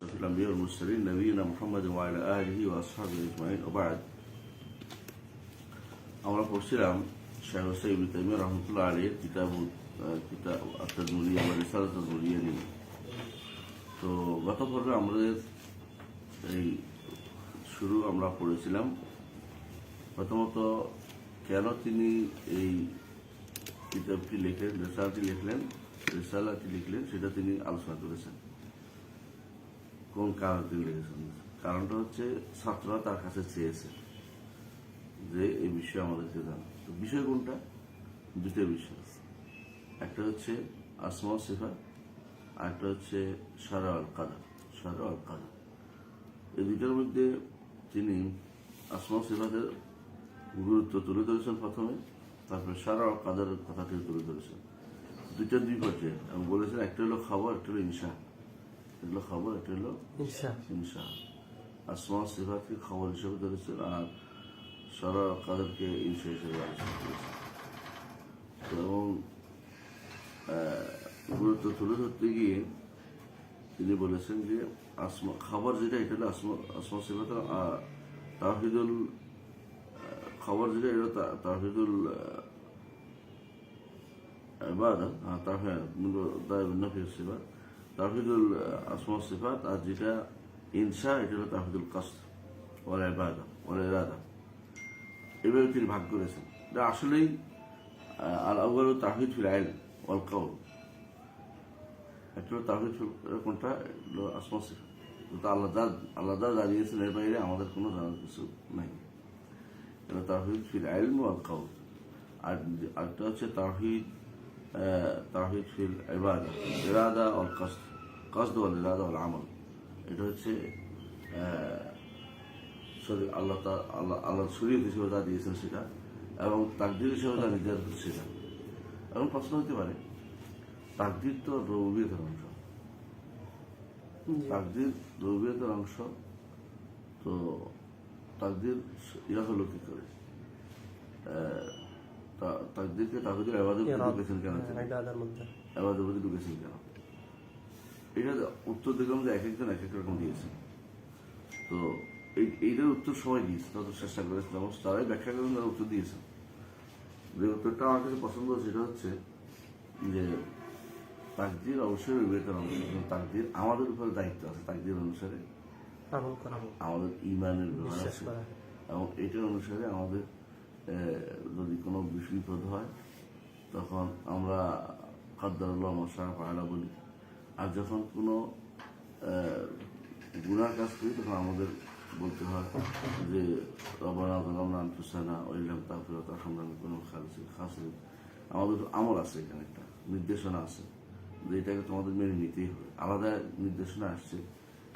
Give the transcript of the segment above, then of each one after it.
الأنبياء والمرسلين نبينا محمد وعلى آله وأصحابه أجمعين وبعد আমরা পড়ছিলাম শাইখ হুসাইন ইবনে তাইমিয়া রাহমাতুল্লাহ আলাইহির কিতাব আত-তাদমুরিয়া বা রিসালাত আত-তাদমুরিয়া নিয়ে। তো গত পর্বে আমাদের এই শুরু আমরা পড়েছিলাম প্রথমত কেন তিনি এই কিতাবটি লিখলেন, রিসালাটি লিখলেন সেটা তিনি আলোচনা করেছেন। কোন কারণে তিনি লিখেছেন? কারণটা হচ্ছে ছাত্ররা তার কাছে চেয়েছে যে এই বিষয়ে আমাদেরকে জানা। তো বিষয় কোনটা? দুটো বিষয়, একটা হচ্ছে আসমা ও সিফাত, আর একটা হচ্ছে শারআ আল কাদর। এই দুটোর মধ্যে তিনি আসমা ও সিফাতের গুরুত্ব তুলে ধরেছেন প্রথমে, তারপরে শারআ আল কাদরের কথাটি তুলে ধরেছেন। দুইটা দুই পর্যায়ে এবং বলেছেন একটা হলো খবর, একটা হলো ইনশা। এগুলো খবর, একটা হলো ইনশা। আসমা ও সিফাতকে খবর হিসেবে ধরেছেন আর শারআ আল কাদরকে ইনশা হিসেবে আলোচনা করেছেন। এবং গুরুত্ব তুলে ধরতে গিয়ে তিনি বলেছেন যে খবর যেটা, এটা হলো আসমা সিফাত, তাওহীদুল খবর যেটা, এটা তাওহীদুল ইবাদত, তাওহীদুল আসমা সিফাত, আর যেটা ইনশা এটা হলো তাওহীদুল কসদ ওয়াল ইবাদা ওয়াল ইরাদা। এভাবে তিনি ভাগ করেছেন। এটা আসলেই আল আউয়ালু তাওহীদ ফিল ইলম ওয়াল কওল। একটা হলো তাওহীদ কোনটা হলো আসমা সিফাত, তো আল্লাহ যা জানিয়েছেন এর বাইরে আমাদের কোনো জানার কিছু নাই। এটা তাওহীদ ফিল ইলম ওয়াল কওল। আর একটা হচ্ছে তাওহীদ ফিল ইবাদা, ইরাদা ওয়াল কসদ ওয়াল ইরাদা ওয়াল আমল। এটা হচ্ছে আল্লাহ শরীয়ত হিসেবে যা দিয়েছেন সেটা, এবং তাকদীর হিসেবে যা নির্ধারিত সেটা। এখন প্রশ্ন হতে পারে, তাকদীর তো রুবুবিয়তের অংশ, তো তাকদীর ইরা হলো কি করে? তাকদীরকে তাকদীর ইবাদতের মধ্যে ঢুকেছেন কেন? ইবাদতের মধ্যে ঢুকেছেন কেন? এটা উত্তর দেখলাম যে এক একজন এক এক রকম দিয়েছেন। তো এইটার উত্তর সবাই দিয়েছে, তত চেষ্টা করেছিলাম, তারাই ব্যাখ্যা করেন, তারা উত্তর দিয়েছেন। যে উত্তরটা আমার কাছে পছন্দ, সেটা হচ্ছে যে তাকদীর অবশ্যই বিবেকের অংশ, কিন্তু তাকদীর আমাদের উপরে দায়িত্ব আছে। তাকদীর অনুসারে আমাদের ঈমানের ব্যাপার আছে, এবং এটার অনুসারে আমাদের যদি কোনো বিপদ হয় তখন আমরা কাদ্দারাল্লাহু মা শাআ ফাআলা বলি। আর যখন কোনো গুনাহ কাজ করি তখন আমাদের বলতে হয় যে রব্বানা যালামনা আনফুসানা ওয়া ইল্লাম তাগফির ওয়া তারহামনা লানাকুনা খাসিরিন। আমাদের আমল আছে, এখানে একটা নির্দেশনা আছে যে এটাকে তোমাদের মেনে নিতেই হবে। আলাদা নির্দেশনা আসছে,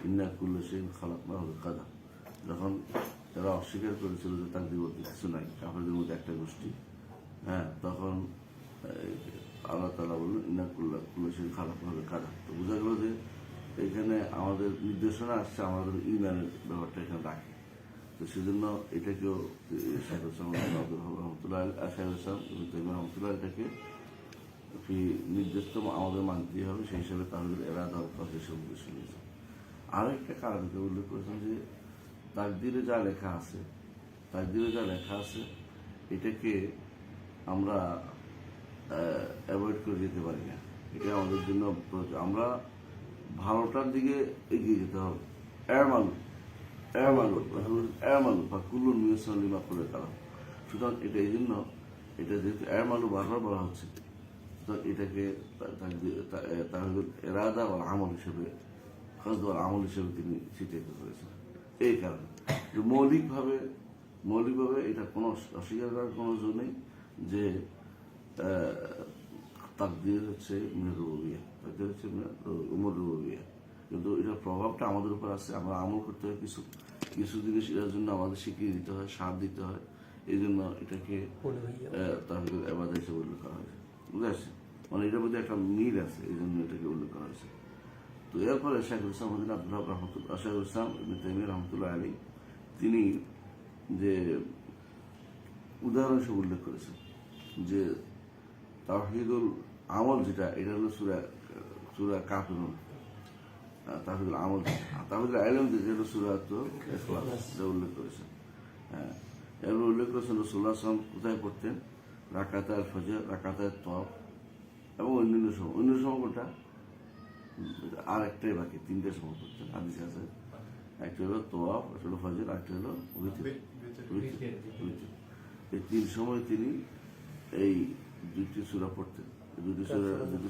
ইন্না কুল্লা শাইইন খালাকনাহু বিকাদর। যখন তারা অস্বীকার করেছিল যে তাকদীর বলতে কিছু নাই, কাফেরদের মধ্যে একটা গোষ্ঠী, তখন আল্লাহ তাআলা বললেন ইন্না কুল্লা শাইইন খালাকনাহু বিকাদর। তো বোঝা গেল যে এখানে আমাদের নির্দেশনা আসছে আমাদের ঈমানের ব্যাপারটা এখানে রাখে। তো সেজন্য এটাকেও শাইখ হুসাইন রহমতুল্লাহ এটাকে নির্দেশ তো আমাদের মানতেই হবে, সেই হিসাবে তাহলে ইরাদা ওয়াল কসদ হিসেবে উদ্দেশ্য নিয়েছে। আরো একটা কারণকে উল্লেখ করেছেন যে তাকদীরে যা লেখা আছে এটাকে আমরা অ্যাভয়েড করে যেতে পারি না। এটা আমাদের জন্য আমরা ভালোটার দিকে এগিয়ে যেতে হবে। বা কুল্লুন মিয়াসসারুন লিমা খুলিকা লাহু। সুতরাং এটা এই জন্য, এটা যেহেতু এরমালু বারবার বলা হচ্ছে, তো এটাকে তাওহীদুল ইরাদা ওয়াল আমল হিসেবে, কসদ ওয়াল আমল হিসেবে তিনি চিত্রিত করেছেন। এই কারণে মৌলিকভাবে এটা কোনো অস্বীকার করার কোনো জন্য নেই যে তাকদীর হচ্ছে মিনার রুবুবিয়্যাহ, তাকদীর হচ্ছে উমুর রুবুবিয়্যাহ। কিন্তু এটার প্রভাবটা আমাদের উপর আছে। আমরা আমল করতে হয়, কিছু জিনিস এর জন্য আমাদের শিখিয়ে দিতে হয়, সাথ দিতে হয়। এই জন্য এটাকে তাওহীদুল ইবাদত হিসেবে উল্লেখ করা হয়েছে। বুঝতে পারছি? মানে এটার মধ্যে একটা মিল আছে, এই জন্য এটাকে উল্লেখ করা হয়েছে। তো এরপরে শাইখুল ইসলাম ইবনে তাইমিয়া রাহমাতুল্লাহ আলাইহি তিনি যে উদাহরণ হিসেবে উল্লেখ করেছেন যে তাওহীদুল আমল যেটা, এটা হলো সূরা কাফিরুন। তাহফিজুল আমল, তাহফিজুল আলম যেটা সূরাত ইখলাস এটা উল্লেখ করেছেন। হ্যাঁ, এগুলো উল্লেখ করেছেন রাসূলুল্লাহ সাল্লাল্লাহু আলাইহি ওয়াসাল্লাম কোথায় পড়তেন, রাকাতায়ে ফজর, রাকাতায়ে তওয়াফ এবং অন্যান্য সময় কোনটা আর একটাই বাকি, তিনটে সময় পড়তেন হাদিস আছে। একটা হলো তোয়াফ, একটা হলো ফজর, একটা হলো উইতর। এই তিন সময় তিনি এই দুইটি সূরা পড়তেন। দুটি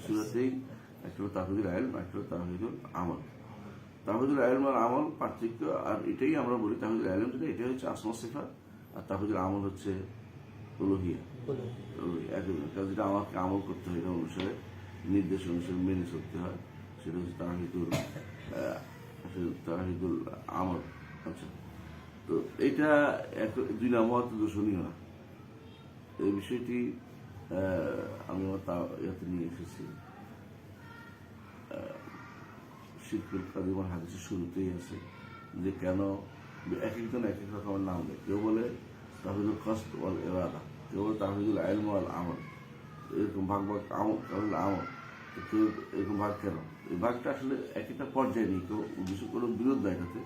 সূরাতেই একটা হলো তাহফিজুল ইলম, একটা হলো তাহফিজুল আমল। তাহফিজুল ইলম আর আমল পার্থক্য, আর এটাই আমরা বলি তাহফিজুল ইলম যেটা, এটা হচ্ছে আসমা সিফাত, আর তাহফিজুল আমল হচ্ছে উলুহিয়া। যেটা আমাকে আমল করতে হয়, এটা অনুসারে নির্দেশ অনুসারে মেনে চলতে হয়, সেটা হচ্ছে তাওহীদুল আমল। আচ্ছা, তো এটা দুই নাম দূষণীয় না। এই বিষয়টি আমি আমার ইয়াতে নিয়ে এসেছি, শিরকুল কাদিমার হাদিসের শুরুতেই আছে যে কেন এক একজন এক এক রকমের নাম দেয়। কেউ বলে তাহফিজুল কসদ ওয়াল ইরাদা, কেউ বলে তাহফিজুল ইলম ওয়াল আমল, এরকম ভাগ আমল আমল। কেউ এরকম ভাগ কেন? এই ভাগটা আসলে এক একটা পর্যায়ে নেই, কেউ উদ্দেশ্য কোনো বিরোধ না, এটাতে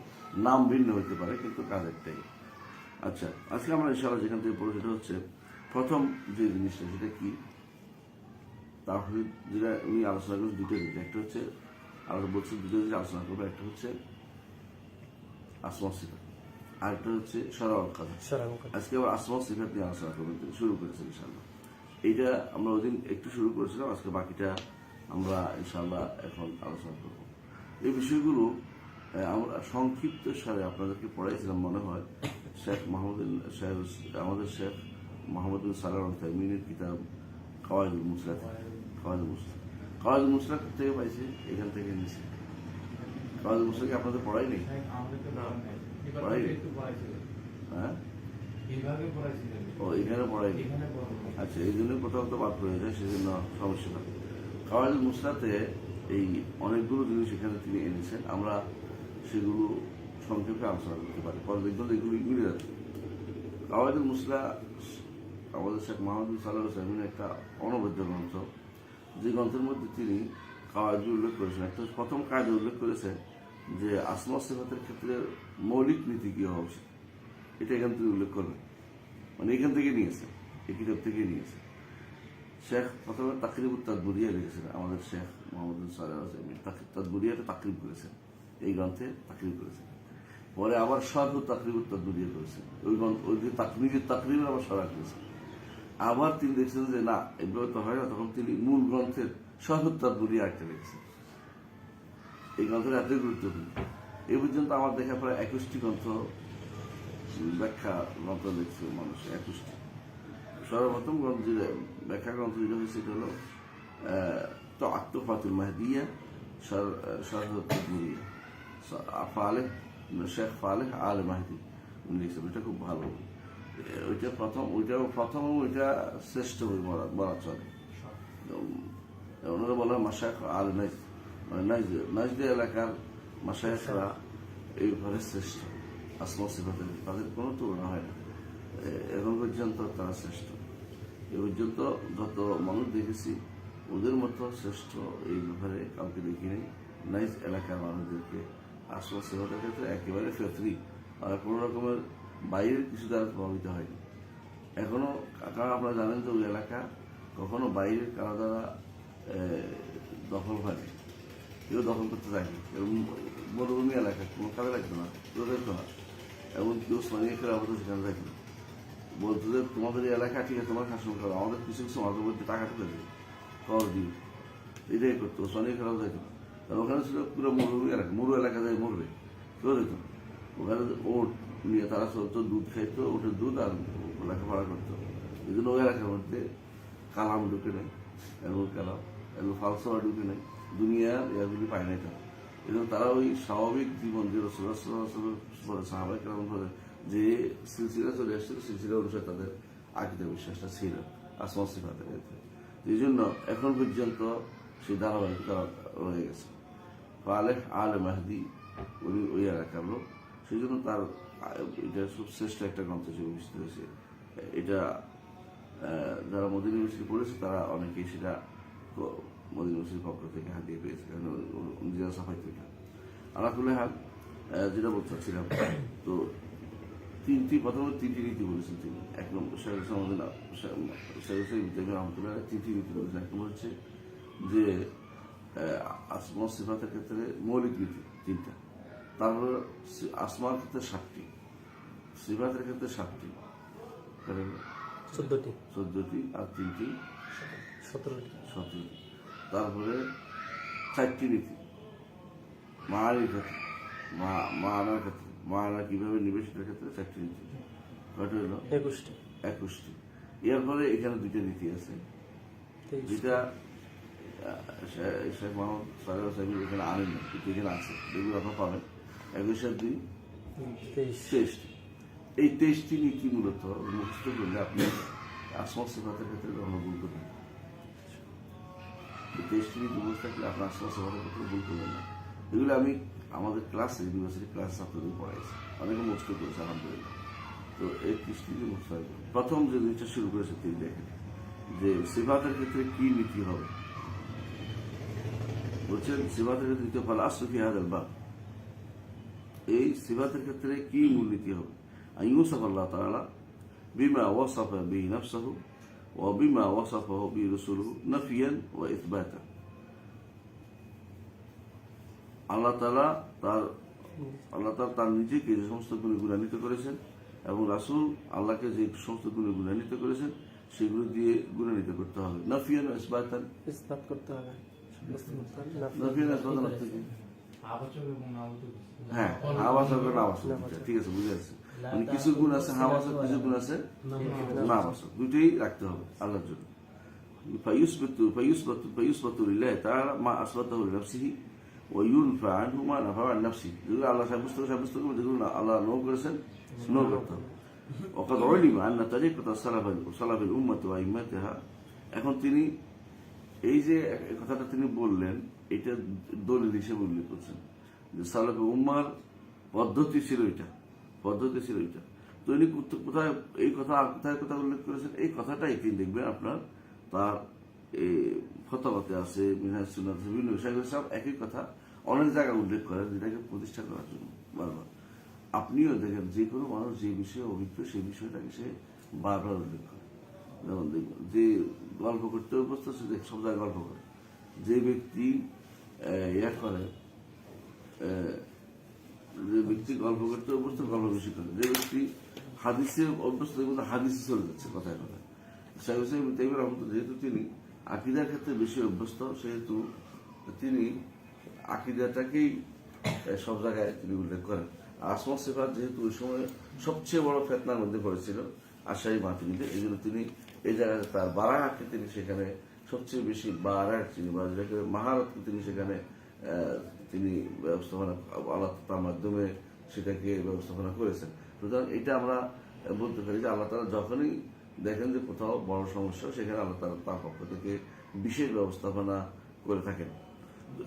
নাম ভিন্ন হতে পারে কিন্তু কাজ একটাই। আচ্ছা, আজকে আমরা ইনশাআল্লাহ যেখান থেকে পড়বো সেটা হচ্ছে প্রথম যে জিনিসটা, সেটা কি তাহফিজ, যেটা উনি আলোচনা করেছেন দুটো জিনিস। একটা হচ্ছে আমরা বলছি দুটো জিনিস আলোচনা করবো, একটা হচ্ছে আসমা সিফাত, আর একটা হচ্ছে সরাউল কাদর। আজকে আবার আসমা সিফাত নিয়ে আলোচনা করবেন, শুরু করেছেন ইনশাআল্লাহ। এইটা আমরা ওই দিন একটু শুরু করেছিলাম, আজকে বাকিটা আমরা ইনশাআল্লাহ এখন আলোচনা করব। এই বিষয়গুলো আমরা সংক্ষিপ্ত সারে আপনাদেরকে পড়াইছিলাম মনে হয় আমাদের শেখ মোহাম্মদ বিন সালাহ আল তাইমিনের কিতাব কাওয়াইদুল মুসলাক। কাওয়াইদুল মুসলাক থেকে পাইছে, এখান থেকে নিয়েছে। কাওয়াইদুল মুসলাক আপনাদের পড়াই নেই? হ্যাঁ, ও এখানে পড়াইনি। আচ্ছা, এই জন্য কোথাও তো বাদ পড়ে যায়, সেজন্য সমস্যা না। কাওয়াইদুল মুসলাতে এই অনেকগুলো জিনিস এখানে তিনি এনেছেন, আমরা সেগুলো সংক্ষেপে আলোচনা করতে পারি, পরে দেখবেন এগুলো মিলে যাচ্ছে। কাওয়াইদুল মুসলা আমাদের শেখ মোহাম্মদ বিন সালাহ আল তাইমিনের একটা অনবদ্য গ্রন্থ, যে গ্রন্থের মধ্যে তিনি কাওয়াইদ উল্লেখ করেছেন। একটা প্রথম কায়দা উল্লেখ করেছেন যে আসমা সিফাতের ক্ষেত্রে মৌলিক নীতি কি হওয়া উচিত, এটা এখান থেকে উল্লেখ করবেন, মানে এখান থেকে নিয়েছে, এই কিতাব থেকে নিয়েছে। শেখ প্রথমে তাকরিবুত তাদবুরিয়া লিখেছেন, আমাদের শেখ মোহাম্মদ বিন সালাহ আল তাইমিন তাদবুরিয়াটা তাকরিব করেছেন, এই গ্রন্থে তাকরিব করেছেন। পরে আবার শরহ তাকরিবুত তাদবুরিয়া করেছেন, ওই যে তাকরিবের আবার শরহ করেছেন। আবার তিনি দেখছেন যে না, এভাবে তো হয় না, তখন তিনি মূল গ্রন্থের শরহ তাদবুরিয়া একটা লিখেছেন। এই গ্রন্থের এতই গুরুত্বপূর্ণ। এই পর্যন্ত আমার দেখা প্রায় 21টি গ্রন্থ, ব্যাখ্যা গ্রন্থ লিখছে মানুষ, 21টি। সর্বপ্রথম গ্রন্থ যে ব্যাখ্যা গ্রন্থ যেটা হয়েছে সেটা হলো তুহফাতুল মাহদিয়া শরহ তাদবুরিয়া, শেখ ফালেহ আল মাহদি উনি লিখছেন। এটা খুব ভালো, ওইটা প্রথম ওইটা শ্রেষ্ঠ বই বলা চলে। ওনারা বলা মাশায়েখ আল নাজদ এলাকার মাশায়েখরা এইভাবে শ্রেষ্ঠ, আসমা সিফাতের তাদের কোনো তুলনা হয় না, এখন পর্যন্ত তারা শ্রেষ্ঠ। এ পর্যন্ত যত মানুষ দেখেছি ওদের মতো শ্রেষ্ঠ এই ব্যাপারে কাউকে দেখিনি। নাইজ এলাকার মানুষদেরকে আসমা সিফাতের ক্ষেত্রে একেবারে ফেতরি, আর কোনো রকমের বাইরের কিছু দ্বারা প্রভাবিত হয়নি এখনো। কারণ আপনারা জানেন যে ওই এলাকা কখনো বাইরের কারো দ্বারা দখল হয়নি, কেউ দখল করতে চায়নি। মরুভূমি এলাকা কোনো কাজে লাগতো না, কেউ দেখতো না, এবং কেউ স্থানীয় খেলাফত সেখানে থাকতো, বলতো যে তোমাদের এই এলাকা ঠিক আছে, তোমার শাসন করো, আমাদের কিছু কিছু মাঝে মধ্যে টাকা তুলে দিই, খরচ দিই, এটাই করতো। স্থানীয় খেলাফত যাইতো, কারণ ওখানে ছিল পুরো মরুভূমি এলাকা, মরু এলাকা যায় মরবে, কেউ যেত না। ওখানে ওট নিয়ে তারা চলতো, দুধ খাইতো, ওটের দুধ, আর লেখাপড়া করতো। এই জন্য ওই এলাকার মধ্যে কালাম ঢুকে নেই, এমন কালাম এমন ফালসফা ঢুকে নেই, দুনিয়ার ইয়াগুলি পায় না। এটা এই জন্য তারা ওই স্বাভাবিক জীবন যে রাসূলুল্লাহ সাহাবায়ে কেরাম বলে যে সিলসিলা চলে আসছিল, সিলসিলা অনুসারে তাদের আকীদা বিশ্বাসটা ছিল আসমা সিফাতের। এই জন্য এখন পর্যন্ত সেই ধারাবাহিকতা রয়ে গেছে। ফালেহ আল মাহদি উনি ওই এলাকার লোক, সেই জন্য তার এটা খুব শ্রেষ্ঠ একটা গ্রন্থ হিসেবে বিবেচিত হয়েছে। এটা যারা মদিনা ইউনিভার্সিটি পড়েছে তারা অনেকেই সেটা মদিনা ইউনিভার্সিটির পক্ষ থেকে হাতিয়ে পেয়েছে, কারণ নিজেরা সাফাই থেকে। আলাকুল্লাহ হাল যেটা বলতে চাচ্ছিলাম, তো প্রথমে তিনটি নীতি বলেছেন তিনি। এক নম্বর রহমতুল্লাহ তিনটি নীতি বলেছেন। এক নম্বর হচ্ছে যে আসমা সিফাতের ক্ষেত্রে মৌলিক নীতি তিনটা, তারপরে আসমার ক্ষেত্রে 7টি, সিফাতের ক্ষেত্রে 7টি, 14টি আর 3টি 17টি। তারপরে 4টি নীতি মায়ের ক্ষেত্রে, মা আনার ক্ষেত্রে, মা আনা কিভাবে নিবে সেটার ক্ষেত্রে 4টি নীতি। কয়টা হলো? 21টি। এরপরে এখানে 2টা নীতি আছে, যেটা শেখ মোহাম্মদ সাহেব এখানে আনেন না, কিন্তু এখানে আছে, যেগুলো আপনার পাবেন। 21-2 23টি। এই 23টি নীতি মূলত মুখস্থ করলে আপনি আসমা সিফাতের ক্ষেত্রে কখনো ভুল করবেন না। এই 23টি নীতি মুখস্থ থাকলে আপনার আসমা সিফাতের ক্ষেত্রে ভুল করবেন না। এগুলো আমি আমাদের ক্লাসে, ইউনিভার্সিটি ক্লাস ছাত্রদের পড়াইছি, অনেকে মুখস্থ করেছে আলহামদুলিল্লাহ। তো এই 30টি মুখস্থ হয়। প্রথম যে জিনিসটা শুরু করেছে তিনি দেখেন যে সিফাতের ক্ষেত্রে কি নীতি হবে। বলছেন সিফাতের ক্ষেত্রে দ্বিতীয় ফল আসফি হাদাল বাব, এই সিফাতের ক্ষেত্রে কি মূলনীতি হবে। ইউসুফ আল্লাহ তাআলা বিমা ওয়াসাফা বিহি নাফসাহু ওয়া বিমা ওয়াসাফাহু বিহি রাসূলুহু নাফিয়ান ওয়া ইসবাতান। আল্লাহ তাআলা তার নিজেকে যে সমস্ত গুণে গুণান্বিত করেছেন এবং রাসূল আল্লাহকে যে সমস্ত গুণে গুণান্বিত করেছেন সেগুলো দিয়ে গুণান্বিত করতে হবে। নাফিয়ান ওয়া ইসবাতান, ইসবাত করতে হবে। হ্যাঁ, আবাসক না আবাসক, ঠিক আছে, বুঝে আছে। মানে কিছু গুণ আছে হাবাসক, কিছু গুণ আছে না আবাসক, দুটোই রাখতে হবে আল্লাহর জন্য। ফায়ুসবাতু লিল্লাহি তাআলা মা আসবাতাহু লিনাফসিহি ওয়া ইউনফা আনহু মা নাফা আন নাফসিহি। যেগুলো আল্লাহ সাব্যস্ত করবেন, যেগুলো আল্লাহ নো করেছেন নো করতে হবে। ওয়াকাদ উলিমা আন্না তারিকাতা সালাফিল উম্মাতি ওয়া আইম্মাতিহা। এখন তিনি এই যে কথাটা তিনি বললেন, এটা দলিল হিসেবে উল্লেখ করছেন যে সালাফে উম্মার পদ্ধতি ছিল এটা। তো ইনি কোথায় এই কথা উল্লেখ করেছেন, এই কথাটাই তিনি দেখবেন আপনার তার ফতোয়াতে আছে, মিনহাজ সুন্নাত আছে, বিভিন্ন বিষয়গুলো সব একই কথা অনেক জায়গায় উল্লেখ করেন, যেটাকে প্রতিষ্ঠা করার জন্য বারবার। আপনিও দেখেন যে কোনো মানুষ যে বিষয়ে অভিজ্ঞ সেই বিষয়টাকে সে বারবার উল্লেখ করে। যেমন দেখবেন যে গল্প করতে অভ্যস্ত সে সব জায়গায় গল্প করে, যে ব্যক্তি গল্প করতে অভ্যস্ত গল্প বেশি করে, যে ব্যক্তি হাদিসে অভ্যস্ত হাদিসে চলে যাচ্ছে কথায় কথায়। শাইখ হুসাইন ইবনে তাইমিয়া রাহমাতুল্লাহ যেহেতু তিনি আকীদার ক্ষেত্রে বেশি অভ্যস্ত, সেহেতু তিনি আকীদাটাকেই সব জায়গায় তিনি উল্লেখ করেন। আসমা সিফাত যেহেতু ওই সময় সবচেয়ে বড় ফিতনার মধ্যে পড়েছিল আশারি মাতুরিদে, এই জন্য তিনি এই জায়গায় তার বারাহাতকে তিনি সেখানে সবচেয়ে বেশি বারাহাত তিনি বা যেটাকে মাহারতকে তিনি সেখানে তিনি ব্যবস্থাপনা আল্লাহ তার মাধ্যমে সেটাকে ব্যবস্থাপনা করেছেন। সুতরাং এটা আমরা বলতে পারি যে আল্লাহ তাআলা যখনই দেখেন যে কোথাও বড় সমস্যা, সেখানে আল্লাহ তাআলা তার পক্ষ থেকে বিশেষ ব্যবস্থাপনা করে থাকেন।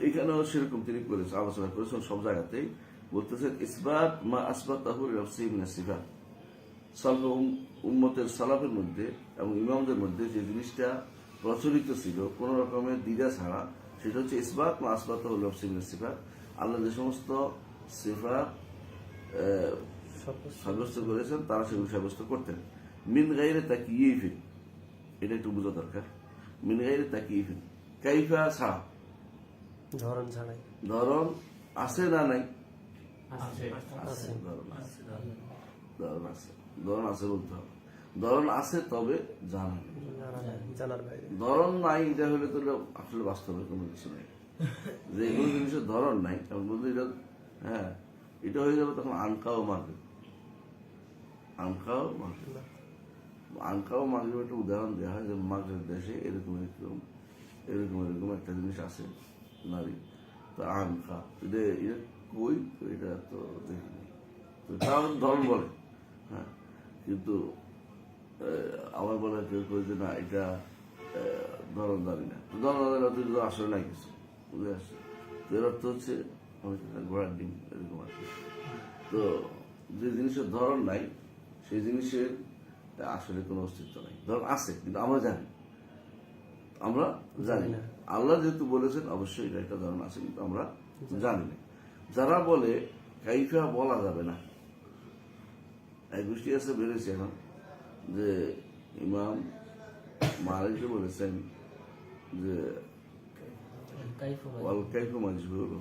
এখানেও সেরকম তিনি করেছেন, আলোচনা করেছেন সব জায়গাতেই। বলতেছেন ইসবাত মা আসবাতাহু লিনাফসিহি মিনাস সিফাত। উম্মতের সালাফের মধ্যে এবং ইমামদের মধ্যে যে জিনিসটা প্রচলিত ছিল কোন রকমের দ্বিধা ছাড়া, সেটা হচ্ছে ইসবাত মা আসবাতাহু লিনাফসিহি মিনাস সিফাত। আল্লাহ যে সমস্ত সিফাত সাব্যস্ত করেছেন তারা সেগুলো সাব্যস্ত করতেন। মিন গায়রি তাকয়িফিন, এটা একটু বোঝা দরকার। মিন গায়রি তাকয়িফিন, কাইফা ছাড়া, ধরন ছাড়াই। ধরন আছে না নাই? ধরন আছে বলতে হবে। ধরন আছে তবে জানার বাইরে। ধরন নাই এটা হলে তো আসলে বাস্তবে কোনো কিছু নাই। যে কোনো জিনিসের ধরন নাই তখন বলতে এটা, হ্যাঁ, এটা হয়ে যাবে তখন আনকাও মাগরিব। আনকাও মাগরিব একটা উদাহরণ দেওয়া হয় যে মাগরিব দেশে এরকম একটা জিনিস আছে নারী, তো আনকা এটা কই, এটা তো দেখিনি, তো তার ধরন বলে। হ্যাঁ, কিন্তু আমার বলে কেউ কই যে না এটা ধরন জানি না, ধরন আসলে নাই কিছু, বুঝে আসছে। তো এর অর্থ হচ্ছে ঘোড়ার ডিম এরকম আর কি। তো যে জিনিসের ধরন নাই সেই জিনিসের আসলে কোনো অস্তিত্ব নাই। ধরন আছে কিন্তু আমরা জানি না। আল্লাহ যেহেতু বলেছেন অবশ্যই এটা একটা ধরন আছে, কিন্তু আমরা জানি না। যারা বলে কাইফা বলা যাবে না, এক গোষ্ঠী আছে বেড়েছে এখন, যে ইমাম মালিক বলেছেন যে কাইফ মাজহুর,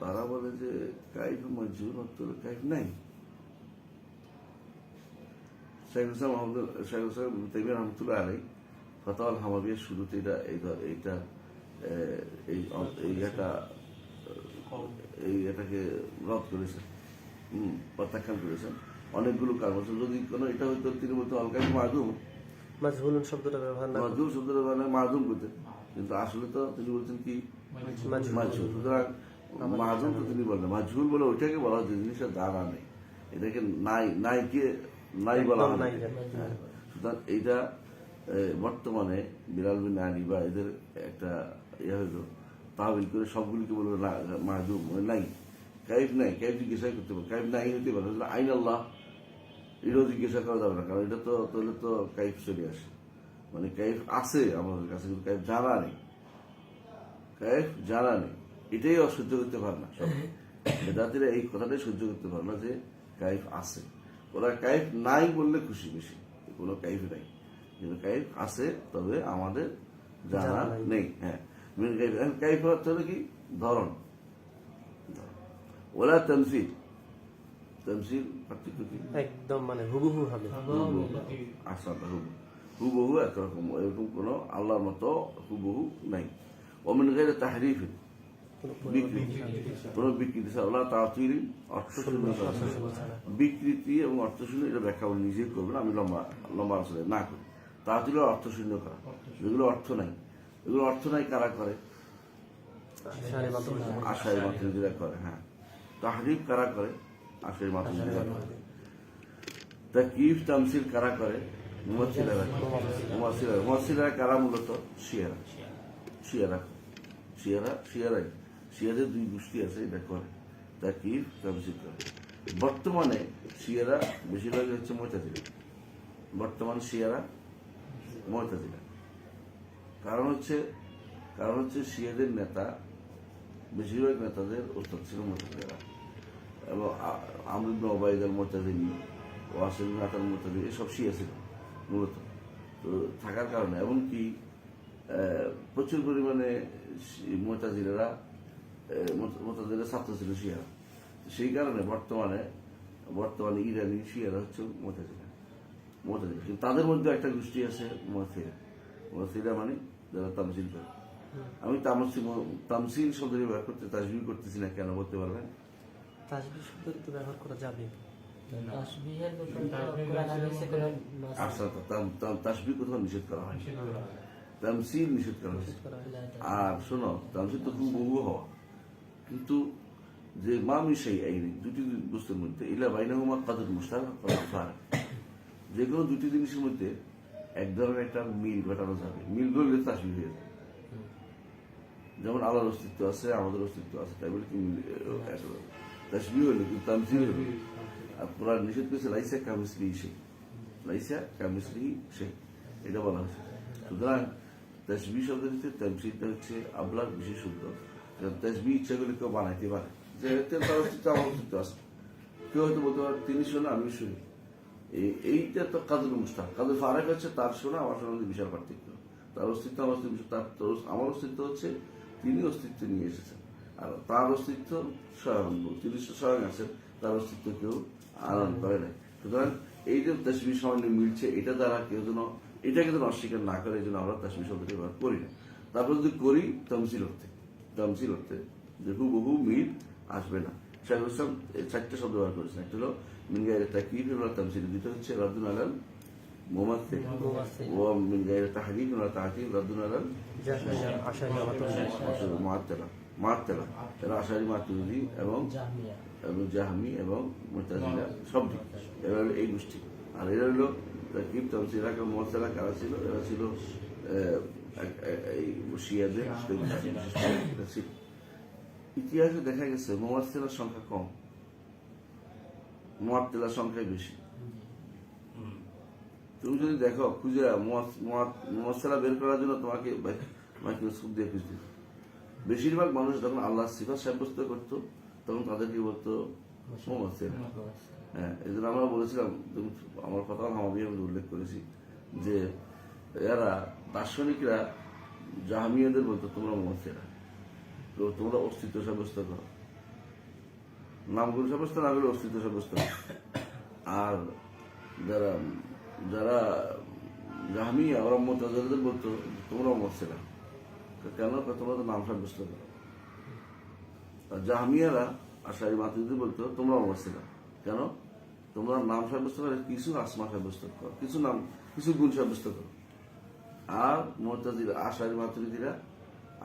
তারা বলে যে কাইফ মাজহুর অর্থ কাইফ নাই। শেখ হুসাইন তাইমিয়া রহমতুল্লাহ আলাই ফতোয়া হামাবিয়ার শুরুতে এটাকে রদ করেছেন, প্রত্যাখ্যান করেছেন অনেকগুলো কারণ। যদি কোনো এটা হয়তো তিনি বলতে অলকাইফ মাদুম, মাজহুল শব্দটা ব্যবহার না, মাজহুল শব্দটা ব্যবহার মাদুম করতে, কিন্তু আসলে তো তিনি বলছেন কি মাজহুল। সুতরাং মাদুম তো তিনি বলেন, মাজহুল বলে ওইটাকে বলা হচ্ছে জিনিসটা জানা নেই, এটাকে নাই বলা হয়। সুতরাং এইটা বর্তমানে বিলাল বিন আলী বা এদের একটা ইয়ে হইল তাহবিল করে সবগুলিকে বলবে মাহদুম, নাই কাইফ নাই, কাইফ জিজ্ঞাসা করতে পারে, কাইফ নাই হইতে পারে আইন আল্লাহ, এটাও জিজ্ঞাসা করা যাবে না, কারণ এটা তো তাহলে তো কাইফ চলে আসে, মানে কাইফ আছে আমাদের কাছে কিন্তু কাইফ জানা নেই, কাইফ জানা নেই, এটাই অসহ্য করতে পারে না। সব বেদাতিরা এই কথাটাই সহ্য করতে পারে না যে কাইফ আছে। ওরা কাইফ নাই বললে খুশি বেশি, কোনো কাইফ নাই, কিন্তু কাইফ আছে তবে আমাদের জানা নেই। হ্যাঁ, কাইফ অর্থ হলো কি ধরন। ওলা তামসিল, তামসিল পার্থক্য কি একদম মানে হুবহু হবে, আসাটা হুবহু একরকম, এরকম কোনো আল্লাহর মতো হুবহু নাই। ওমিন গায়রি তাহরিফিন, কোন বিকৃতি ছাড়া, তাতিল অর্থ শূন্য, বিকৃতি এবং অর্থ শূন্য, এটা ব্যাখ্যা আমি নিজেই করবেন, আমি লম্বা আসলে না করি। তাতিল অর্থ শূন্য করা, যেগুলো অর্থ নাই, এগুলো অর্থ নাই কারা করে? আশায় মাতুরিদীরা করে। হ্যাঁ, তাহরিফ কারা করে? আশায় মাতুরিদীরা করে। তাকয়ীফ তামসিল কারা করে? মুফাসসিররা কারা? মূলত শিয়াদের দুই গোষ্ঠী আছে, এটা করে তাকয়ীফ তামসিল করে। বর্তমানে শিয়ারা বেশিরভাগ হচ্ছে মুতাজিলা, বর্তমান শিয়ারা মুতাজিলা। কারণ হচ্ছে শিয়াদের নেতা, বেশিরভাগ নেতাদের উস্তাদ ছিল মুতাজিলা, এবং আমর ইবনে উবাইদ আল মুতাজিলি, ওয়াসিল ইবনে আতাল মুতাজিলি, এসব শিয়া ছিল মূলত। তো থাকার কারণে এমনকি প্রচুর পরিমাণে মুতাজিলারা ছাত্র ছিল শিয়ারা, সেই কারণে বর্তমানে ইরানি শিয়ারা হচ্ছে মুতাজিলা। কিন্তু তাদের মধ্যে একটা গোষ্ঠী আছে মুতাজিলা, মানে যারা তামসিল করে। আমি তামসিল শব্দ ব্যবহার করতে তাসবিহ করতেছি না, কেন বলতে পারবেন? তাসবিহ শব্দ তো ব্যবহার করা যাবে, আচ্ছা, তাসবিহ কোথাও নিষেধ করা হয়, তামসিল নিষেধ করা হয়েছে। আর শোনো, তামসিল তো হুবহু হওয়া, কিন্তু যে মামিশাই আইনি দুটি বস্তুর মধ্যে ইলা বাইনাহুমা কাদর মুশতারাক ফারাক, যে কোনো দুটি জিনিসের মধ্যে এক ধরনের একটা মিল ঘটানো যাবে, মিল করলে তাসবিহ হয়ে যাবে। যেমন আল্লাহর অস্তিত্ব আছে, আমাদের অস্তিত্ব আছে, তাই বলে কি তাসবিহ হলো, কিন্তু তামসিল হলো। আর কোরআন নিষেধ করেছে লাইসা কামিসলিহি শাই, লাইসা কামিসলিহি শাই, এটা বলা হয়েছে। সুতরাং তাসবিহ শব্দের ভিতরে তামসিলটা হচ্ছে আবলাগ বিশেষ শব্দ। তাসবিহ ইচ্ছা করলে কেউ বানাইতে পারে, যে তার অস্তিত্ব আমার অস্তিত্ব আছে, কেউ হয়তো বলতে পারে তিনি শোনা আমি শুনি, এইটা তো কাদুল মুস্তাক। কাদুল ফারাক হচ্ছে তার শোনা আমার শোনার মধ্যে বিশাল পার্থক্য। তার অস্তিত্ব আমার অস্তিত্ব, আমার অস্তিত্ব হচ্ছে তিনি অস্তিত্ব নিয়ে এসেছেন, আর তার অস্তিত্ব স্বয়ং, তিনি স্বয়ং আছেন, তার অস্তিত্ব কেউ আনয়ন করে নাই। সুতরাং এই যে তাসবিহ সামান্য মিলছে, এটা দ্বারা কেউ যেন এটাকে যেন অস্বীকার না করে, এই জন্য আমরা তাসবিহ শব্দটি ব্যবহার করি না। তারপর যদি করি তামসিল অর্থে যে হুবহু মিল আসবে না। শাইখুল ইসলাম 4টা শব্দ ব্যবহার করেছেন, একটা হলো মিন গায়রি তাকয়ীফ ওয়া তামসিল, দুটো হচ্ছে রাদ্দুন আলাল মুমাসসিল ওয়া মিন গায়রি তাহরিফ ওয়া তা'তিল, রাদ্দুন আলাল মুআত্তালা, এরা আশারি মাতুরিদি এবং জাহমি এবং মুতাজিলা সবটি, এরা হলো এই গোষ্ঠী। আর এরা হলো তাকয়ীফ তামসিল এবং মুআত্তালা কারা ছিল? এরা ছিল এই শিয়াদের ছিল। ইতিহাসে দেখা গেছে মুআত্তালার সংখ্যা কম, মুআত্তালার সংখ্যা বেশি। তুমি যদি দেখো খুঁজে মুআত্তালা বের করার জন্য তোমাকে মাইক্রোস্কোপ দিয়ে খুঁজতে, বেশিরভাগ মানুষ যখন আল্লাহ সিফাত সাব্যস্ত করতো তখন তাদেরকে বলতো মুমাসসিলা। হ্যাঁ, এই জন্য আমরা বলেছিলাম, আমার কথা আমি উল্লেখ করেছি যে এরা দার্শনিকরা জাহমিয়াদের বলতো তোমরা মুমাসসিলা, তো তোমরা অস্তিত্ব সাব্যস্ত করো, নামগুলো সাব্যস্ত না করলে অস্তিত্ব সাব্যস্ত করো। আর যারা যারা জাহমিয়া ওরা মুতাজিলাদের বলতো তোমরা মুমাসসিলা, কেন? তোমরা তো নাম সাব্যস্ত করো। আর জাহমিয়ারা আশারি মাতুরিদি বলতো তোমরা মুমাসসিলা, কেন? তোমরা নাম সাব্যস্ত করে কিছু আসমা সাব্যস্ত করো, কিছু নাম কিছু গুণ সাব্যস্ত করো। আর মুতাজিলা আশারি মাতুরিদিরা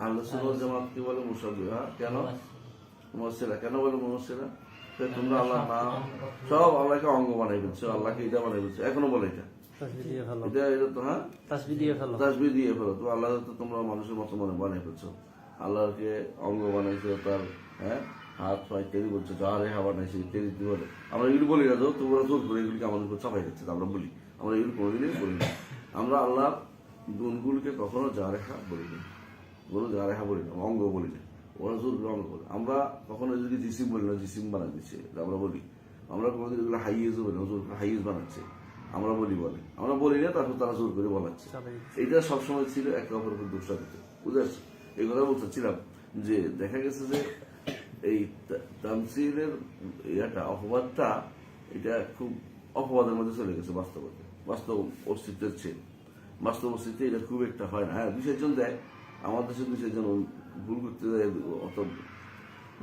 আহলে সুন্নাহ ওয়াল জামাতকে বলে মুশাব্বিহা, কেন? মুমাসসিলা কেন বলে মুমাসসিলা? তোমরা আল্লাহ নাম সব আল্লাহকে অঙ্গ বানাই ফেলছো, আল্লাহকে এটা বানাই ফেলছো, এখনো বলে এটা তাসবিহ দিয়ে ফেলো, এটা তো হ্যাঁ তাসবিহ দিয়ে ফেলো। তাসবিহ দিয়ে ফেলো। তো আল্লাহ তো তোমরা মানুষের মতো মনে বানাই ফেলছো, আল্লাহকে অঙ্গ বানাইছো, তার হ্যাঁ হাত পা ইত্যাদি বলছো, যারে হাওয়া বানাইছে ইত্যাদি বলে। আমরা এগুলো বলি না, তো তোমরা জোর করে এগুলিকে আমাদের উপর চাপাই যাচ্ছে, আমরা বলি। আমরা এগুলো কোনোদিনই বলি না। আমরা আল্লাহর গুণগুলোকে কখনো জারেহা বলি না, বলো জারেহা বলি না, অঙ্গ বলি না, ওরা জোর করে অঙ্গ বলে। আমরা কখনো যদি জিসিম বলি না, জিসিম বানাই দিচ্ছে আমরা বলি। আমরা কোনোদিন এগুলো হাইয়েজও বলি না, জোর করে হাইয়েজ বানাচ্ছে আমরা বলি বলে, আমরা বলি না, তারপর তারা জোর করে বলাচ্ছে। এইটা সবসময় ছিল একে অপরের উপর দোষটা দিতে, বুঝতে পারছি? এই কথা বলতেছিলাম যে দেখা গেছে যে এই তামসিলের ইয়াটা অপবাদটা এটা খুব অপবাদের মধ্যে চলে গেছে বাস্তবতা, বাস্তব অস্তিত্বের চেয়ে। বাস্তব অস্তিত্বে এটা খুব একটা হয় না। হ্যাঁ, 2-4 দেয়, আমার দেশে 2-4 ভুল করতে যায়, অত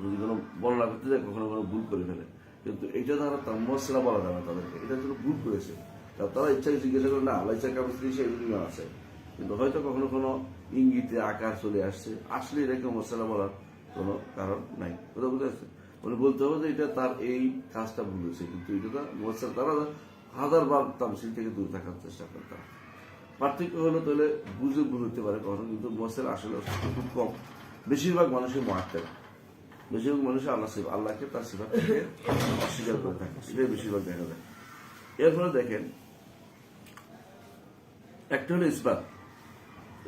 যদি কোনো বর্ণনা করতে যায় কখনো কোনো ভুল করে ফেলে, কিন্তু এটা তারা তাম্মাসিলা বলা যাবে না তাদেরকে, এটা জন্য ভুল করেছে। তারা ইচ্ছাকে জিজ্ঞাসা করে না, আল্লাহ ইচ্ছা কামিস্ত্রি সেই দুনিয়া আছে, কিন্তু হয়তো কখনো কোনো ইঙ্গিতে আকার চলে আসছে, আসলে এটাকে মশলা বলার কোনো কারণ নাই। কথা বুঝতে পারছে? উনি বলতে হবে যে এটা তার এই কাজটা ভুল হয়েছে, কিন্তু এটা মশলা তারা 1000 বার তামসিল থেকে দূরে থাকার চেষ্টা করে। তারা পার্থক্য হলো তাহলে বুঝে ভুল হতে পারে কখনো, কিন্তু মশলা আসলে খুব কম। বেশিরভাগ মানুষের মারতেন, বেশিরভাগ মানুষের আল্লাহকে তার সিফাত থেকে অস্বীকার করে থাকে, এটাই বেশিরভাগ দেখা যায়। এর ফলে দেখেন, একটা হলো ইসবাত,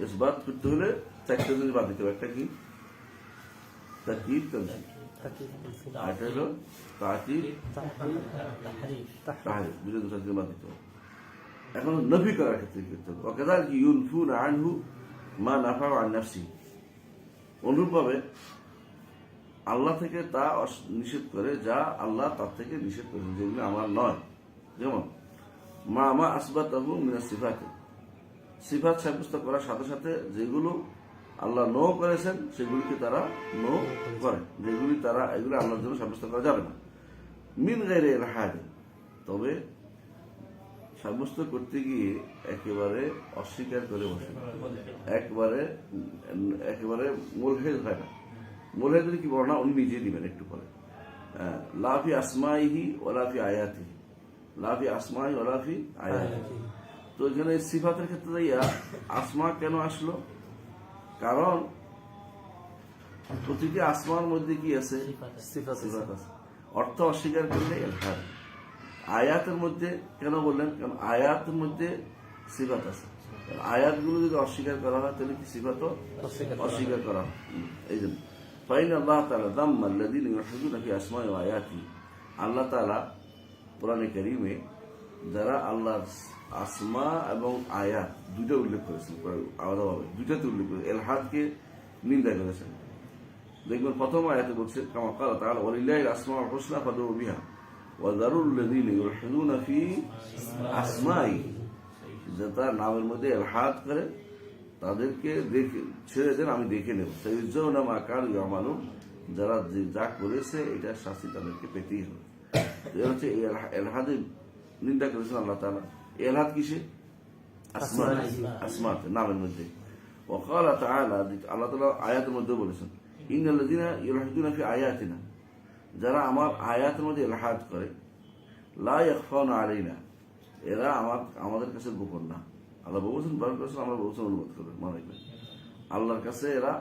ইসবাত করতে হলে 4টা জিনিস বাদ দিতে হবে। একটা কি? তাকিদ, তানজিল। আর একটা হলো তাকিদ, তাহরিফ। দুটো 4 জিনিস বাদ দিতে হবে। এখন নফি করার ক্ষেত্রে কি করতে হবে? ওয়াকাযালিকা ইউনফুনা আনহু মা নাফা আন নাফসি। অনুরূপভাবে আল্লাহ থেকে তা নিষেধ করে যা আল্লাহ তার থেকে নিষেধ করেছেন, যেগুলো আমার নয়। যেমন মা মা আসবাতাহু মিনাস সিফাত, সিফাত সাব্যস্ত করার সাথে সাথে যেগুলো আল্লাহ নো করেছেন সেগুলিকে তারা নো করে, যেগুলি তারা এগুলো আল্লাহর জন্য সাব্যস্ত করা যাবে না। মিন গায়রি ইলহাদ, তবে সাব্যস্ত করতে গিয়ে একেবারে অস্বীকার করে বসে, একেবারে মুলহিদ হয় না। মুলহিদের কি বর্ণনা উনি নিজে দিবেন একটু পরে। লাফি আসমাইহি ওয়ালাফি আয়াতিহি, লাফি আসমাই ওয়ালাফি আয়াতিহি। তো এখানে সিফাতের ক্ষেত্রে আসমা কেন আসলো? কারণ প্রতিটি আসমার মধ্যে কি আছে? সিফাত আছে। অর্থ অস্বীকার করলে ইলহাদ। আয়াতের মধ্যে কেন বললেন? কারণ আয়াতের মধ্যে সিফাত আছে। আয়াতগুলো যদি অস্বীকার করা হয় তাহলে কি সিফাতও অস্বীকার করা হয়। এই জন্য ফাইন আল্লাহ তাআলা দাম্মা আল্লাযীনা ইউহিদুনা ফি আসমাই ওয়া আয়াতি, আল্লাহ তাআলা কোরআনে কারীমে যারা আল্লাহর আসমা এবং আয়াত দুইটা উল্লেখ করেছেন, আলাদাভাবে দুইটাতে উল্লেখ করেছেন, ইলহাদকে নিন্দা করেছেন। দেখবেন প্রথম আয়াতে বলছে কামা ক্বালা তাআলা ওয়ালিল্লাহিল আসমাউল হুসনা ফাদউ বিহা ওয়া যারুল লাযীনা ইউলহিদুনা ফি আসমাই, যে তার নামের মধ্যে ইলহাদ করে তাদেরকে দেখে ছেড়ে দেন, আমি দেখে নেব। সাইয়ুজাউনা মা কানু ইয়ামালুন, যারা যা করেছে এটার শাস্তি তাদেরকে পেতেই হবে। এটা হচ্ছে ইলহাদের নিন্দা করেছেন আল্লাহ তাআলা। ইলহাদ কিসে? আসমাতে, নামের মধ্যে। ওয়া ক্বালা তাআলা, আল্লাহ তাআলা আয়াতের মধ্যে বলেছেন ইন্নাল্লাযীনা ইউলহিদুনা ফি আয়াতিনা, যারা আমার আয়াতের মধ্যে ইলহাদ করে, লা ইয়াখফাউনা আলাইনা, এরা আমাদের কাছে গোপন না। আল্লাহ বলছেন, আমরা বলছেন, অনুবাদ করবেন, মনে রাখবেন, আল্লাহর কাছে এরা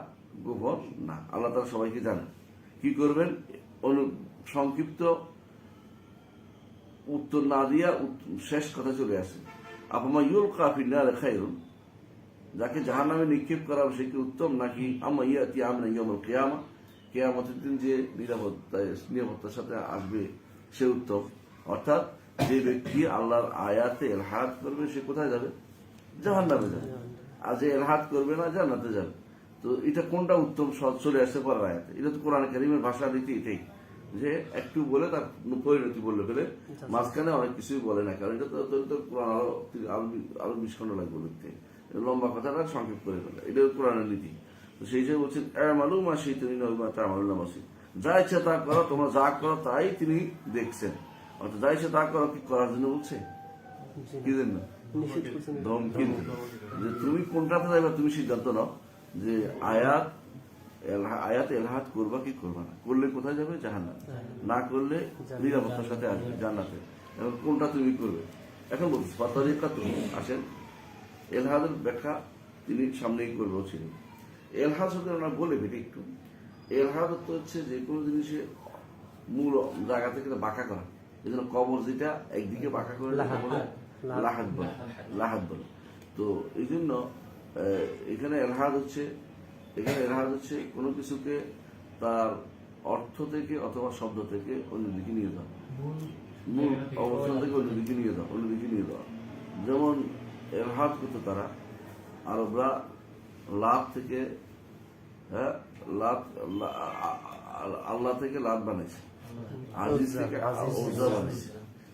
গোপন না। আল্লাহ তাআলা সবাইকে জানেন। কি করবেন? সংক্ষিপ্ত উত্তর না দিয়া শেষ কথা চলে আসে। আফামা ইউলকা ফিন নার খায়রুন, যাকে জাহান্নামে নিক্ষেপ করা হবে সে কি উত্তম, নাকি আম্মা ইয়াতি আমনা ইয়াউমুল কিয়ামা, কিয়ামতের দিন যে নিরাপত্তার সাথে আসবে সে উত্তম। অর্থাৎ যে ব্যক্তি আল্লাহর আয়াতে এলহাদ করবে সে কোথায় যাবে? জাহান্নামে যাবে। আর যে এলহাদ করবে না জান্নাতে যাবে। তো এটা কোনটা উত্তম চলে আসছে পরের আয়াতে। এটা তো কোরআন কারীমের ভাষা রীতি এটাই, যে একটু বলে তার পরিণতি বললে ফেলে মাঝখানে অনেক কিছুই বলে না, কারণ এটা তো কোরআন আরো 20 খন্ড লাগবে লিখতে, লম্বা কথাটা সংক্ষেপ করে ফেলে, এটা কোরআনের নীতি। তো সেই হিসেবে বলছেন আমালু মা সেই তিনি তামালুল্লাহ মাসি, যা ইচ্ছা তা করো, তোমরা যা করো তাই তিনি দেখছেন। অর্থাৎ যা ইচ্ছা তা করো কি করার জন্য বলছে, কি জন্য? ধমকি, যে তুমি কোনটাতে যাবে তুমি সিদ্ধান্ত নাও, যে আয়াত এলহাদ করবা কি করবা না, করলে কোথায় যাবে? জাহান্নামে, না করলে নিরাপত্তার সাথে আসবে জান্নাতে। এখন কোনটা তুমি করবে? এখন বলছি ফাতারিকা তুমি আসেন, এলহাদের ব্যাখ্যা তিনি সামনেই করবো ছিলেন। এলহাদ হতে আমরা বলে ফেলি একটু। এলহাদ হচ্ছে যে কোনো জিনিসে মূল জায়গা থেকে বাঁকা করা, এই জন্য কবর যেটা একদিকে বাঁকা করে লাহাদ বলে। তো এই জন্য এখানে এলহাদ হচ্ছে কোনো কিছুকে তার অর্থ থেকে অথবা শব্দ থেকে অন্যদিকে নিয়ে যাওয়া, মূল অবস্থান থেকে অন্যদিকে নিয়ে যাওয়া। যেমন এলহাদ করতো তারা আরবরা লাত থেকে, আল্লাহ থেকে লাত বানাইছে, আজিজ থেকে ওজা বানাইছে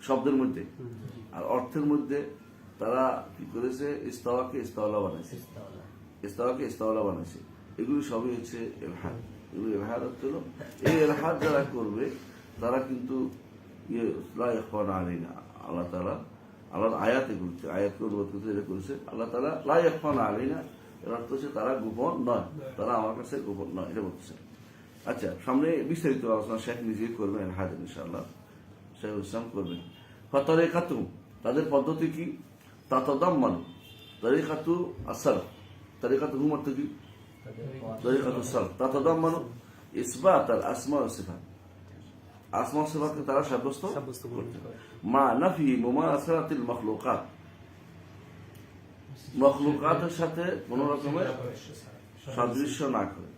শব্দের মধ্যে, আর অর্থের মধ্যে তারা কি করেছে? ইস্তাওয়াকে ইস্তাওলা বানাইছে। এগুলি সবই হচ্ছে এলহাদ। এগুলি এলহাদ হচ্ছিল, এই এলহাদ যারা করবে তারা কিন্তু আল্লাহ তাআলা আল্লাহর আয়াতে করছে, আয়াতকে অনুবাদ করতে যেটা করেছে আল্লাহ তাআলা লা ইয়াখফানা আলাইনা, এর অর্থ হচ্ছে তারা গোপন নয়, তারা আমার কাছে গোপন নয়, এটা বলছে। আচ্ছা, সামনে বিস্তারিত আলোচনা শেখ নিজে করবেন এলহাদ ইনশাআল্লাহ, শেখুল ইসলাম করবেন। ফাতারিকাতু তাদের পদ্ধতি কি? তাতাদাম্মানু তারিকাতু আস-সালাফ, তারিকাতু হুম অর্থ কি? তারিকাতু সালাফ। তাতাদাম্মানু ইসবাত আল আসমা ওয়া সিফাত, আসমা ওয়া সিফাতকে তারা সাব্যস্ত করতে, মা নাফি মুমাসালাতিল মাখলুকাতের সাথে কোন রকমের সাদৃশ্য না করে,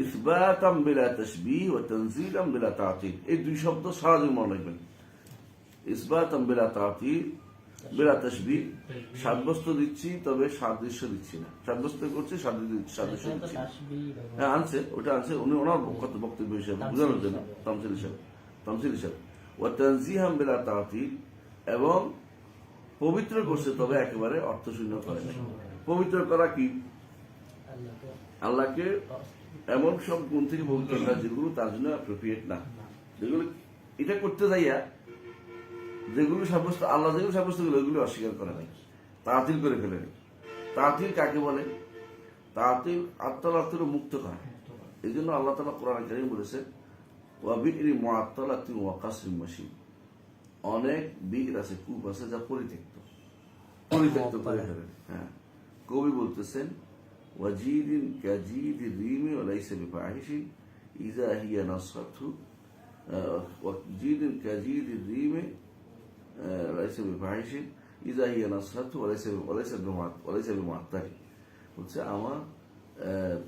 ইসবাতাম বিলা তাশবিহ ওয়া তানজিলাম বিলা তা'তিল। এই দুই শব্দ সারা জীবন মনে রাখবেন। ইসবাতাম বিলা তা'তিল বিলা তাশবিহ, সাব্যস্ত দিচ্ছি তবে সাদৃশ্য দিচ্ছি না, সাব্যস্ত করছি সাদৃশ্য দিচ্ছি না। হ্যাঁ আনছে, ওটা আনছে উনি ওনার বক্তব্য হিসেবে বোঝানোর জন্য, তামসিল হিসাবে। ওয়া তানজিহাম বিলা তা'তিল, এবং পবিত্র করছে তবে একেবারে অর্থশূন্য করে না। পবিত্র করা কি? আল্লাহকে এমন সব গুণ থেকে পবিত্র করা যেগুলো তার জন্য অ্যাপ্রোপ্রিয়েট না, যেগুলো এটা করতে যাইয়া যেগুলো সাব্যস্ত, আল্লাহ যেগুলো সাব্যস্ত করলো ওইগুলো অস্বীকার করে নাই, তাতিল করে ফেলে নেই। তাতিল কাকে বলে? তাতিল আত্মার মুক্ত করা। এই জন্য আল্লাহ তাআলা কোরআনে কারীমে বলেছে ওয়া বি'রি মুআত্তালাতিন ওয়া কাসরিন মাশিদ, অনেক বির আছে, কূপ আছে যা পরিত্যক্ত করে ফেলেন। হ্যাঁ, কবি বলতেছেন ওয়াজিদিন কাজিদির রিমি ওয়া লাইসা বিফাহিশিন ইযা হিয়া নাসরাতু, ওয়াজিদিন কাজিদির রিমি লাইসা বিফাহিশিন ইযা হিয়া নাসরাতু ওয়া লাইসা বিমুআত্তালি। বলছে আমার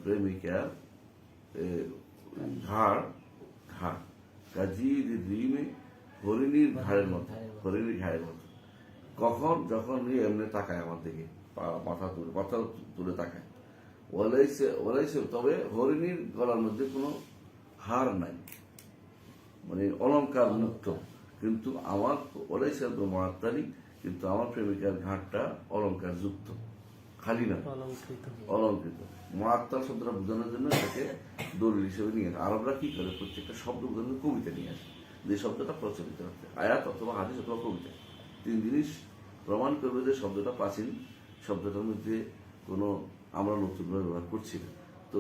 প্রেমিকার ঘাড় কাজিদির রিমি, হরিণীর ঘাড়ের মতো, কখন? যখন এমনি তাকায় আমার দিকে, মাথা তুলে তাকায়। ওলাইছে তবে হরিণীর গলার মধ্যে কোনো হার নাই, মানে অলংকার মুক্ত, কিন্তু আমার ওলাইছে মাত্রারি, কিন্তু আমার প্রেমিকার ঘাটটা অলংকার যুক্ত, খালি না, অলঙ্কৃত। মাত্রা শব্দটা বোঝানোর জন্য এটাকে দলিল হিসেবে নিয়ে আসে। আরবরা কি করে? প্রত্যেকটা শব্দ বোঝানোর কবিতা নিয়ে আসে, যে শব্দটা প্রচলিত হচ্ছে আয়াত অথবা হাদিস অথবা কবিতা। তিন জিনিস প্রমাণ করবে যে শব্দটা প্রাচীন, শব্দটার মধ্যে কোনো আমরা নতুনভাবে ব্যবহার করছি না। তো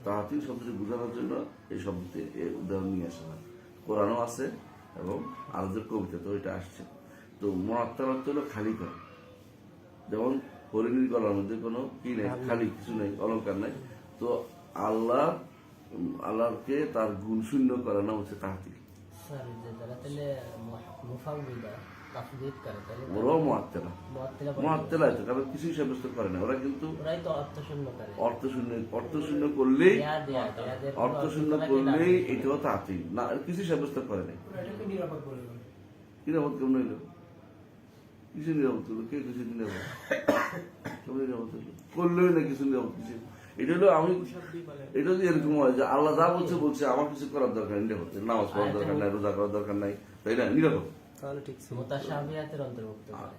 তাহাতিল শব্দটি বোঝানোর জন্য এই শব্দটি উদাহরণ নিয়ে আসা হয়, কোরআনও আছে এবং আরবদের কবিতাতেও এটা আসছে। তো মুআত্তাল অর্থ হলো খালি করা, যেমন হরিণীর গলার মধ্যে কোনো কি নেই, খালি কিছু নেই, অলংকার নাই। তো আল্লাহকে তার গুণ শূন্য করানো হচ্ছে তাহাতিল। তাফদীদ করে তাহলে ওরাও মুআত্তিলা মুআত্তিলা মুআত্তিলা আছে, কারণ কিছুই সাব্যস্ত করে না ওরা, কিন্তু ওরাই তো অর্থশূন্য করে অর্থশূন্য করলেই দেয়া অর্থশূন্য করলেই এটাও তাতিল না, কিছুই সাব্যস্ত করে না। নিরাপদ কেমন হইল? কিছু নিরাপদ করলো, কে কিছু নিরাপদ কেমন নিরাপদ হইলো? করলেই না কিছু নিরাপদ কিছু। এটা হলো এটা হচ্ছে এরকম হয় যে আল্লাহ যা বলছে আমার কিছু করার দরকার নেই, নিরাপদ নামাজ পড়ার দরকার নাই, রোজা করার দরকার নাই, তাই না? নিরাপদ। তাহলে ঠিক ছিল। মুতাশাবিহাতের অন্তর্ভুক্ত করে।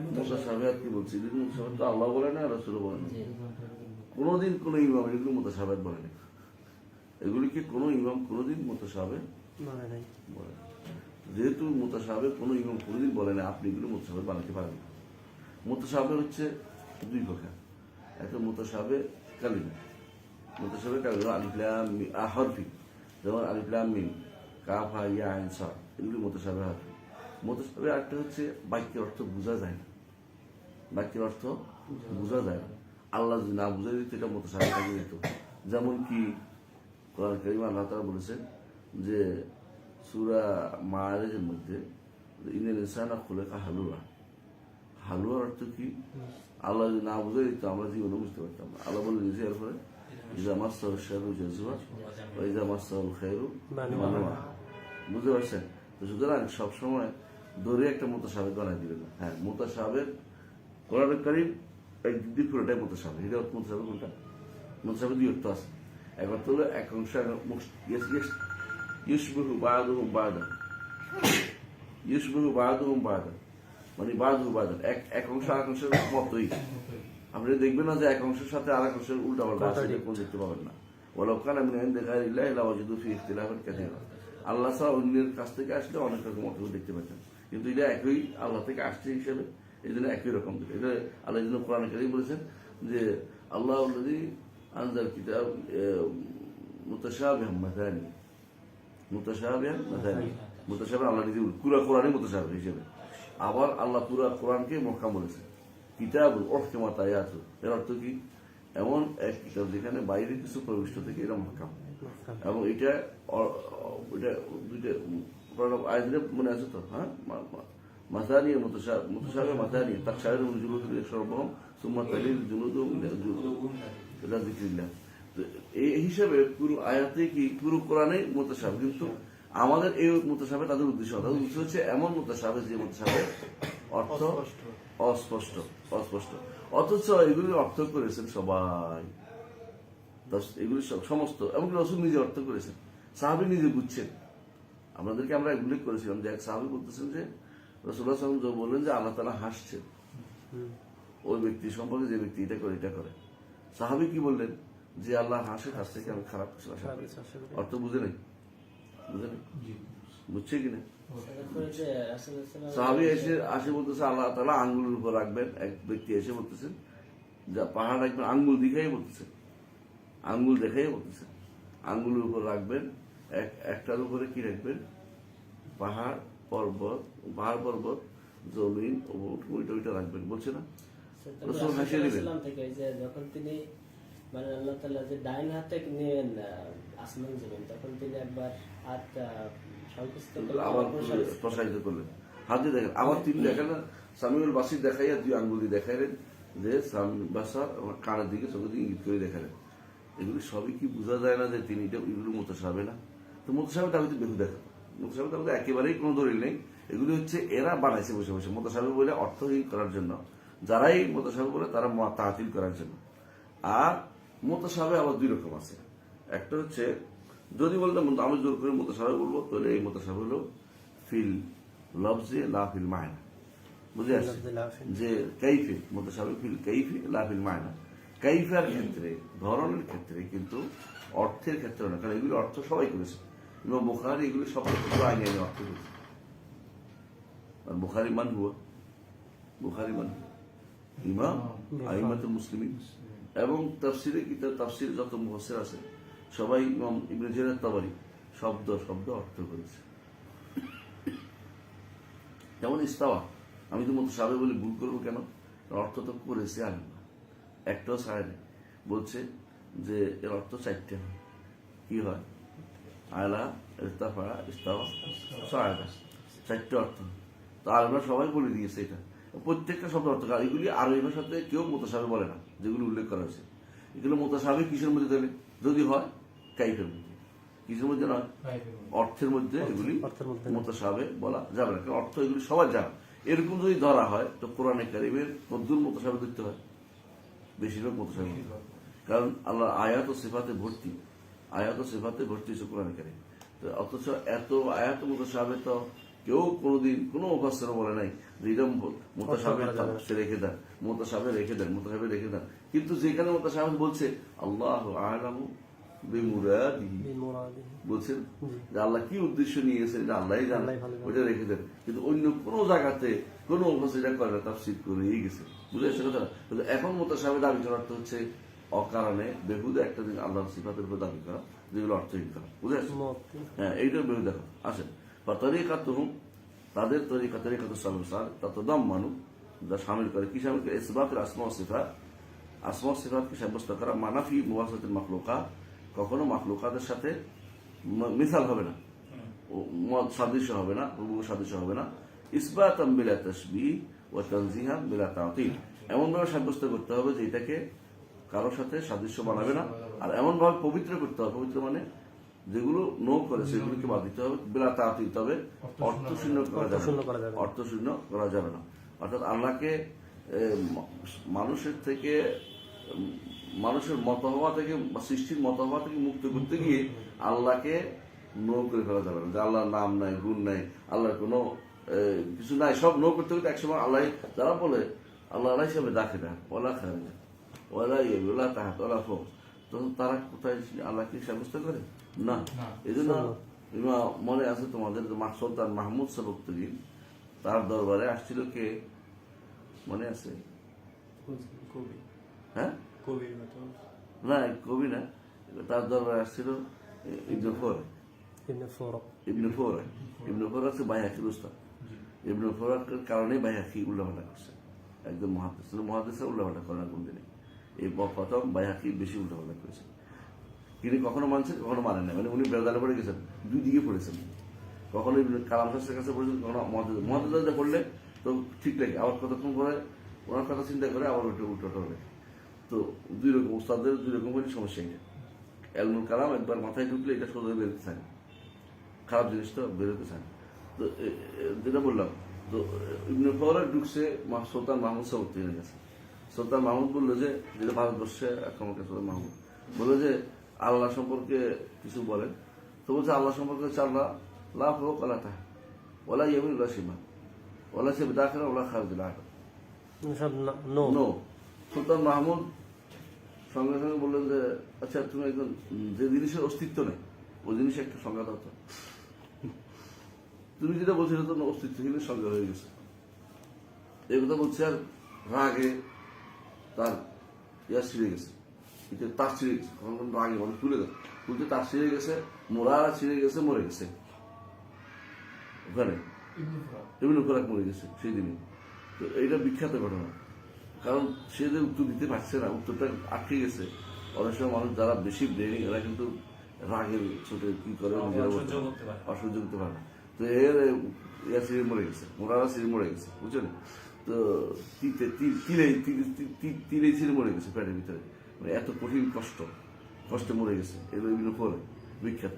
মুতাশাবিহাত কি বলছি? মুতাশাবিহাত তো আল্লাহ বলে না, রাসূল বলে না। জি। কোনোদিন কোন ইমাম এগুলো মুতাশাবিহাত বলে না। এগুলিকে কোনো ইমাম কোনোদিন মুতাশাবিহ মানে নাই। বলে না। যেহেতু মুতাশাবিহ কোনো ইমাম কোনোদিন বলে না, আপনি এগুলো মুতাশাবিহ বানাতে পারেন না। মুতাশাবিহ হচ্ছে দুই প্রকার। একটা মুতাশাবিহ কালিমা, মুতাশাবিহ কালিমা আলিফ লাম মিম হরফি, যেমন আলিফ লাম মিম, কাফ হা ইয়া আইন সা, এগুলি মুতাশাবিহ হরফি। মুতাশাবিহ একটা হচ্ছে বাক্যের অর্থ বোঝা যায় না, বাক্যের অর্থ বোঝা যায় না। আল্লাহ যদি না বুঝাই দিত এটা মুতাশাবিহ থাকে যেত। যেমন কি কোরআন কারীমে আল্লাহ তাআলা বলেছেন যে সূরা মাআরিজের মধ্যে ইন্নাল ইনসানা খুলিকা হালুয়া। হালুয়ার অর্থ কি? আল্লাহ যদি না বুঝাই দিত আমরা জীবনে বুঝতে পারতাম না। আল্লাহ বলে দিয়েছে এরপরে ইযা মাসসাহু শাররু জাযুআ ওয়া ইযা মাসসাহুল খায়রু মানুআ। বুঝতে পারছেন? তো সুতরাং সবসময় ধরে একটা মুতাশাবিহ বানাই দিবেন না। হ্যাঁ, মুতাশাবিহ কোরআন কারীম এই দুই পুরোটাই মুতাশাবিহ। এটা মুতাশাবিহ কোনটা? মুতাশাবিহ দুই অর্থ আছে। এক অর্থ হলো এক অংশ ইউশবিহু বা'দুহু বা'দা, ইউশবিহু বা'দুহু বা'দা মানে বা'দুহু বা'দা, এক অংশ আরেক অংশের মতোই। আপনি দেখবেন না যে এক অংশের সাথে আরেক অংশের উল্টা পাল্টা আছে, কোন দেখতে পাবেন না। ওয়ালাউ কানা মিন ইনদি গায়রিল্লাহি লাওয়াজাদু ফীহি ইখতিলাফান কাসীরা। আল্লাহ ছাড়া অন্যের কাছ থেকে আসলে অনেক রকম অর্থ দেখতে পেতেন, কিন্তু এটা একই আল্লাহ থেকে আসছে হিসেবে এই জন্য একই রকম। এটা আল্লাহ জন্য কোরআন কারীম বলেছেন যে আল্লাহ আল্লাযী আনজাল কিতাব মুতাশাবিহান মাসানি, মুতাশাবিহান মাসানি, মুতাশাবিহ আল্লাহ নিজে পুরো কোরআনই মুতাশাবিহ হিসেবে। আবার আল্লাহ পুরো কোরআনকে মুহকাম বলেছেন। কিতাবুল উহকিমাত আয়াতু, এর অর্থ কি? এমন এক কিতাব যেখানে বাইরে কিছু প্রবিষ্ট থেকে এটা মুহকাম। এবং এটা দুইটা আয়াতে মনে আছে তো? হ্যাঁ, মাসানিয়া মুতাশাবিহ মাসানিয়া তাকশাইরু মিন জুলুদিহিম ইয়াশরাবুহুম সুম্মা তালিনু জুলুদুহুম ইলা যিকরিল্লাহ। তো এই হিসাবে পুরো আয়াতে কি পুরো কোরআনে মুতাশাবিহ, কিন্তু আমাদের এই মুতাশাবিহ তাদের উদ্দেশ্য হচ্ছে এমন মুতাশাবিহ যে মুতাশাবিহ অর্থ অস্পষ্ট, অথচ এগুলির অর্থ করেছেন সবাই, এগুলি সমস্ত, এমনকি রাসূল নিজে অর্থ করেছেন, সাহাবী নিজে বুঝছেন। আপনাদেরকে আমরা উল্লেখ করেছিলাম যে এক সাহাবী বলতেছেন যে রাসূলুল্লাহ সাল্লাল্লাহু আলাইহি ওয়াসাল্লাম বললেন যে আল্লাহ তাআলা হাসছেন ওই ব্যক্তি সম্পর্কে যে ব্যক্তি এটা করে। সাহাবী কি বললেন? যে আল্লাহ হাসে, কাছ থেকে আমি খারাপ কিছু আশা করি। অর্থ বুঝে নেই, বুঝছে কিনা? সাহাবী আসে বলতেছে আল্লাহ তাআলা আঙ্গুলের উপর রাখবেন। এক ব্যক্তি এসে বলতেছেন যা পাহাড় রাখবেন, আঙ্গুল দেখাই বলতেছেন, আঙ্গুল দেখাই বলতেছেন আঙ্গুলের উপর রাখবেন। একটার উপরে কি রাখবেন? পাহাড় পর্বত জমিন ওইটা রাখবেন, বলছে না? রাসূল হাসিয়ে দিলেন। যখন তিনি মানে আল্লাহ তাআলা যে ডাইন হাতে নিয়েন আসমান জমিন, তখন তিনি একবার হাত সংকুচিত করলেন, আবার প্রসারিত করলেন, হাত দিয়ে দেখেন। আবার তিনি দেখেন না সামিউল বাসির দেখাইয়া দুই আঙ্গুল দিয়ে দেখাইলেন যে বাসার কানের দিকে চোখের দিকে ইঙ্গিত করে দেখালেন। এগুলি সবই কি বোঝা যায় না যে তিনি এগুলো মুতাশাবিহ না? তো মুতাশাবিহ তাহলে বেহু দেখা, মুতাশাবিহ তাহলে একেবারেই কোনো দলিল নেই। এগুলি হচ্ছে এরা বানাইছে বসে বসে মুতাশাবিহ বলে অর্থহীন করার জন্য। যারাই মুতাশাবিহ বলে তারা তাতিল করার জন্য। আর মুতাশাবিহ আবার দুই রকম আছে। একটা হচ্ছে যদি বলতাম আমি জোর করে মুতাশাবিহ বলবো, তাহলে এই মুতাশাবিহ হলো ফিল লফজে লা ফিল মায়না। বুঝে আসছে যে কাইফে মুতাশাবিহ ফিল কাইফে লা ফিল মায়না। কাইফার ক্ষেত্রে, ধরনের ক্ষেত্রে, কিন্তু অর্থের ক্ষেত্রে না, কারণ এগুলি অর্থ সবাই করেছে। ইমাম বুখারী এগুলি সব আইনে অর্থ করেছে। আর বুখারী মান হুয়া, বুখারী মান ইমাম আইম্মাতুল মুসলিমিন। এবং তাফসিরে কিতাব, তাফসিরে যত মুফাসসির আছে সবাই ইমাম ইবনে জারীর তাবারী শব্দ অর্থ করেছে। যেমন ইস্তাওয়া, আমি তো মুতাশাবিহ বলে ভুল করবো কেন? অর্থ তো করেছে আলেম, একটাও ছাড়ে নেই। বলছে যে এর অর্থ চারটে হয়। কি হয়? আলা, ইরতাফা, ইস্তাওয়া, সাআদা, চারটে অর্থ। তো আলেমরা সবাই বলে দিয়েছে এটা প্রত্যেকটা শব্দ অর্থ, আর এগুলি আরবি ভাষাতে কেউ মুতাশাবিহ বলে না, যেগুলো উল্লেখ করা হয়েছে এগুলো মুতাশাবিহ কিসের মধ্যে দেবে, যদি হয় কাইফের মধ্যে, কিসের মধ্যে নয় অর্থের মধ্যে, এগুলি অর্থের মধ্যে মুতাশাবিহ বলা যাবে না, কারণ অর্থ এগুলি সবার জানা। এরকম যদি ধরা হয় তো কোরআনে কারিমের মধ্যে মুতাশাবিহ দেখতে হয়, বেশিরভাগ মুতাশাবিহ, কারণ আল্লাহ আয়াত ও সিফাতে ভর্তি, আয়াত ও সিফাতে ভর্তি হচ্ছে কোরআনে কারিম। তো অথচ এত আয়াত মুতাশাবিহ তো কেউ কোনোদিন কোনো মুফাসসির বলে নাই যে এটা মুতাশাবিহ সে রেখে দেন, মুতাশাবিহ রেখে দেন, মুতাশাবিহ রেখে দেন। কিন্তু যেখানে মুতাশাবিহ বলছে আল্লাহু আ'লামু বিমুরাদিহি, বলছেন যে আল্লাহ কি উদ্দেশ্য নিয়েছেন এটা আল্লাহই জানেন, ওইটা রেখে দেন। কিন্তু অন্য কোনো জায়গাতে কোনো মুফাসসির এটা করে না, তাফসীর করেই গেছে, বুঝে আসছে কথা। কিন্তু এখন মুতাশাবিহ দাবি করার অর্থ হচ্ছে অকারণে বেহুদা একটা দিন আল্লাহর সিফাতের উপর দাবি করা, যেগুলো অর্থহীন করা, বুঝে আসছে। হ্যাঁ, এইটা বেহুদা আসেন। তরিকাতুহুম, তাদের তরিকা, তরিকাতুস সালাফ সালেহ তাতাদাম্মানু, যা শামিল করে, কি শামিল করে, ইসবাতুল আসমা ওয়া সিফাত, আসমা ওয়া সিফাতকে সাব্যস্ত করা, মানাফি মুওয়াসাতিল মাখলুকাত, কখনো মাখলুকাতের সাথে মিসাল হবে না, সাদৃশ্য হবে না, হুবহু সাদৃশ্য হবে না, ইসবাতাম বিলা তাশবিহ ওয়া তানজিহাম বিলা তা'তিল, এমন ভাবে সাব্যস্ত করতে হবে যে এটাকে কারোর সাথে সাদৃশ্য বানাবে না, আর এমন ভাবে পবিত্র করতে হবে, পবিত্র মানে যেগুলো নো করে সেগুলোকে বাদ দিতে হবে, বিলা তা'তিল, তবে অর্থশূন্য করা যাবে না, অর্থশূন্য করা যাবে না। অর্থাৎ আল্লাহকে মানুষের থেকে, মানুষের মত হওয়া থেকে বা সৃষ্টির মত হওয়া থেকে মুক্ত করতে গিয়ে আল্লাহকে নো করে ফেলা যাবে না, যে আল্লাহর নাম নাই, গুণ নাই, আল্লাহর কোনো কিছু নাই, সব নো করতে করতে একসময় আল্লাহ, যারা বলে আল্লাহ আল্লাহ হিসাবে ডাকে না, ওলা খায় না, ওলা ইয়ে ওলা তাহাত ওলা ফো, তখন তারা কোথায় আল্লাহকে সাব্যস্ত করে না। এই জন্য মনে আছে তোমাদের সুলতান মাহমুদ সবকতগীর, তার দরবারে আসছিল কে মনে আছে? হ্যাঁ, না কবি না, তার দরবারে আসছিল ইবনে ফোরা হচ্ছে বাইহাকির উস্তাদ। ইবনে ফোরার কারণে বাইহাকি উল্লাপাল্টা করছে, একজন মহাদিস উল্লাপাল্টা করে না কোনদিনে, এই প্রথম বাইহাকি বেশি উল্লাপাল্টা করেছে। তিনি কখনো মানছেন, কখনো মানেন না, মানে উনি বেরদালে পড়ে গেছেন, দুই দিকে পড়েছেন, কখনো কালাম শাস্ত্রের কাছে পড়েছেন, কখনো মহাদিস পড়লে তো ঠিক লাগে, আবার কতক্ষণ করে ওনার কথা চিন্তা করে আবার উল্টো হবে। তো দুই রকম উস্তাদের দুই রকম করে সমস্যা, এটা এলমুল কালাম একবার মাথায় ঢুকলে এটা সোজা বেরোতে চায় না, খারাপ জিনিসটা বেরোতে চায় না। তো যেটা বললাম, তো ইবনে ফওরা ঢুকছে সুলতান মাহমুদ সবকতগীরের কাছে। সুলতান মাহমুদ বললো যে, যেটা ভারতবর্ষে আক্রমণ করেছে সুলতান মাহমুদ, বললো যে আল্লাহ সম্পর্কে কিছু বলেন। তো বলছে আল্লাহ সম্পর্কে হচ্ছে আল্লাহ লা ফাওকা লা তাহতা ওয়ালা ইয়ামিন ওয়ালা শিমাল ওয়ালা শাই'উন দাখিল ওয়ালা খারিজ আল-আরদ, নো। সুলতান মাহমুদ সঙ্গে সঙ্গে বললেন যে আচ্ছা, তুমি একজন যে জিনিসের অস্তিত্ব নেই ওই জিনিসে একটা সংজ্ঞা দাও তো, তুমি যেটা বলছো সেটা তো অস্তিত্বহীনের সংজ্ঞা হয়ে গেছে। এই কথা বলছে, আর রাগে তার ছিঁড়ে গেছে, তার ছিঁড়ে গেছে, রাগে মানে তুলে দেয়, তুলতে তার ছিঁড়ে গেছে, মোরা ছিঁড়ে গেছে, মরে গেছে ওখানে, ইবনে ফোরাক মরে গেছে সেই দিনে। তো এইটা বিখ্যাত ঘটনা, কারণ সে যে উত্তর দিতে পারছে না, উত্তরটা আটকে গেছে। অনেক সময় মানুষ যারা বেশি ব্রেনি, এরা কিন্তু রাগের ছোটে কি করে অসহ্য করতে পারে না। তো এর সিঁড়ি মরে গেছে, মোরারা সিঁড়ি মরে গেছে, বুঝছেন? তো তিলে ছিঁড়ে মরে গেছে পেটের ভিতরে, মানে এত কঠিন কষ্টে মরে গেছে, এগুলো বিভিন্ন পরে বিখ্যাত।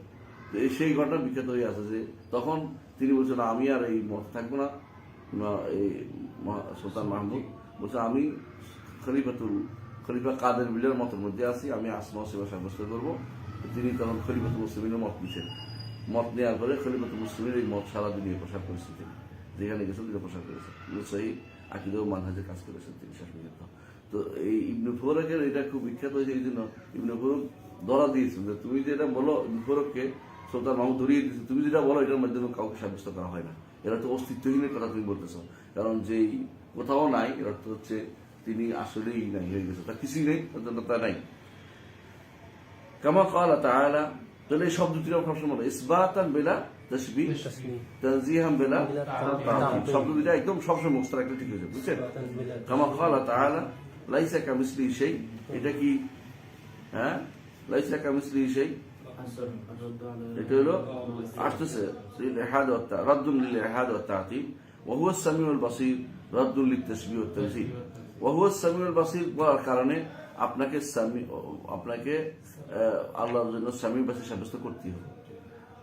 তো এই সেই ঘটনা বিখ্যাত হয়ে আছে যে তখন তিনি বলছেন আমি আর এই মত থাকবো না। এই সুলতান মাহমুদ বলছে আমি খলিফা কাদের বিলের মতের মধ্যে আছি, আমি আসমা সেবা সাব্যস্ত করবো। তিনি তখন খলিফাতুল মুসলিমিনের মত নিছেন, মত নেওয়ার পরে খলিফাতুল মুসলিমের এই মত সারা দুনিয়া প্রসার করেছেন, তিনি যেখানে গেছেন তিনি প্রসার করেছেন, সেই আকিদা ও মানহাজের কাজ করেছেন তিনি শেষ পর্যন্ত। তো এই ইবনে ফোরাকের এটা খুব বিখ্যাত হয়েছে, এই জন্য ইবনে ফোরক ধরা দিয়েছেন যে তুমি যেটা বলো, ইবনে ফোরককে সুলতান মাহমুদ ধরিয়ে দিয়েছে, তুমি যেটা বলো এটার মাধ্যমে কাউকে সাব্যস্ত করা হয় না, এরা তো অস্তিত্বহীনের কথা তুমি বলতেছ, কারণ যেই কোথাও নাই এর অর্থ হচ্ছে তিনি আসলেই নাই, হয়ে গেছে, তার কিছুই নেই, তা নাই। কামা ক্বালা তাআলা, তাহলে এই শব্দ দুটি সবসময় ইসবাতান বিলা তাশবিহ, তানজিহান বিলা তা'তিল, শব্দ দুটো একদম সবসময় মুখস্থ রাখলে ঠিক হয়ে যাবে, বুঝছেন? কামা ক্বালা তাআলা লাইসা কামিসলিহি শাই, এটা কি? হ্যাঁ, লাইসা কামিসলিহি শাই, এটা হলো আসতেছে রাদ্দুন লিল ইহাদ ওয়া তা'তিল ওয়াহুয়া সামিউল বাসির রাদ্দুল লিত-তাশবিহ ওয়াত তামসীল। ওয়াহুয়া সামিউল বাসির বলার কারণে আপনাকে আল্লাহর জন্য সামি বাসির সাব্যস্ত করতে হবে।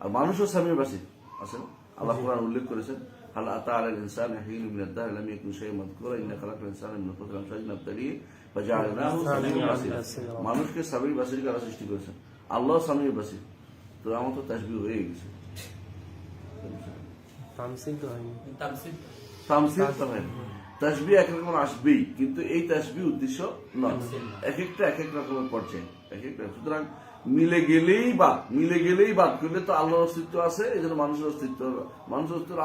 আর মানুষও সামি বাসির আছেন, আল্লাহ কোরআন উল্লেখ করেছেন, হাল আতা আলাল ইনসানি হিনুন মিনাদ দাহরি লাম ইয়াকুন শাইআন মাযকুরা ইন্না খালাকনাল ইনসানা মিন নুতফাতিন আমশাজিন নাবতালিহি ফাজআলনাহু সামিউন বাসীরা। মানুষকে সামি বাসির দ্বারা সৃষ্টি করেছেন, আল্লাহ সামি বাসির। তো আমার তো তাসবিহ হয়ে গেছে, তামসিল তো হয়নি। তামসীল তো হয় না। তাসবিহ এক রকম আসবেই, কিন্তু এই তাসবিহ উদ্দেশ্য নয়। এক একটা এক এক রকমের পর্যায়ে এক একটা। সুতরাং মিলে গেলেই বাদ করলে তো আল্লাহর অস্তিত্ব আছে, এই জন্য মানুষের অস্তিত্ব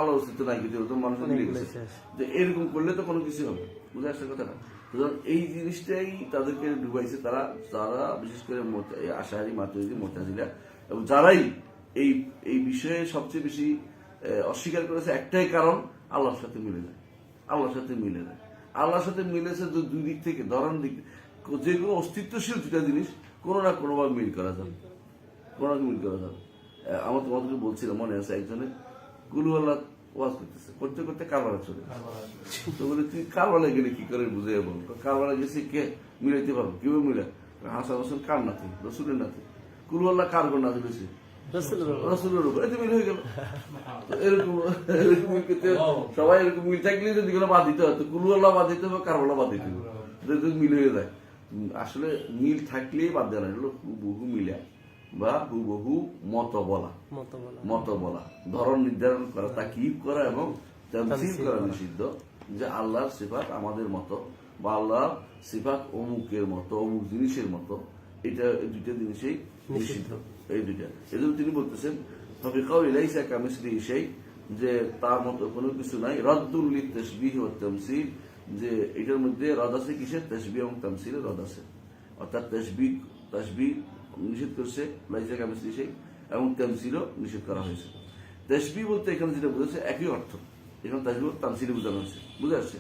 আল্লাহর অস্তিত্ব নাই, কিছু মানুষের মিলে গেছে। যে এরকম করলে তো কোনো কিছু হবে, বুঝে আসছে কথাটা। সুতরাং এই জিনিসটাই তাদেরকে ডুবাইছে, তারা বিশেষ করে আশারি, মাতুরিদি, মুতাজিলা এবং যারাই এই বিষয়ে সবচেয়ে বেশি অস্বীকার করেছে একটাই কারণ, আল্লাহর সাথে মিলে যায়। আল্লাহর সাথে মিলেছে দুই দিক থেকে, ধরন দিক, যে কোনো অস্তিত্বশীল দুটা জিনিস কোনো না কোনোভাবে মিল করা যাবে। আমার তোমাদেরকে বলছিলাম, মনে আছে, একজনে গুলু আল্লাহ ওয়াজ করতে করতে কারবালা চলে, তো বলে তুই কারবালা গেলে কি করে বুঝে বল, কারবালা গেছি কে মিলাইতে পারবো, কিভাবে মিলা? হাসান হোসেন কার নাতি, রসুলের নাতি, গুলু আল্লাহ কার কোন নাতি বেশি? রসুলের উপর, এতে মিল হয়ে গেল। এরকম সবাই এরকম মিল থাকলে যদি বাদ দিতে হয়, তো কুলু আল্লাহ বাদ দিতে হবে, কারবালা বাদ দিতে হবে, মিল হয়ে যায়। আসলে মিল থাকলেই বাদ দেওয়া হলো হুবহু মিলা বা হুবহু মত বলা, ধরন নির্ধারণ করা, তাকিব করা এবং তামসীল করা নিষিদ্ধ। যে আল্লাহর সিফাত আমাদের মতো বা আল্লাহর সিফাত অমুকের মতো, অমুক জিনিসের মতো, এটা দুইটা জিনিসই নিষিদ্ধ। এই দুইটা, এজন্য তিনি বলতেছেন ফাবিকাউলি লাইসা কামিসলিহি শাই, যে তার মতো কোনো কিছু নাই। রাদ্দুল লিত-তাশবিহ ওয়াত তামসীল, যে এটার মধ্যে রদ আছে কিসের? তাশবিহ এবং তামসীলের রদ আছে। অর্থাৎ তাশবিহ নিষেধ করছে লাইসা কামিসলিহি শাই, এবং তামসীলও নিষেধ করা হয়েছে। তাশবিহ বলতে এখানে যেটা বুঝেছে একই অর্থ, এখানে তাশবিহ তামসীল বোঝানো হয়েছে, বুঝে আসছে?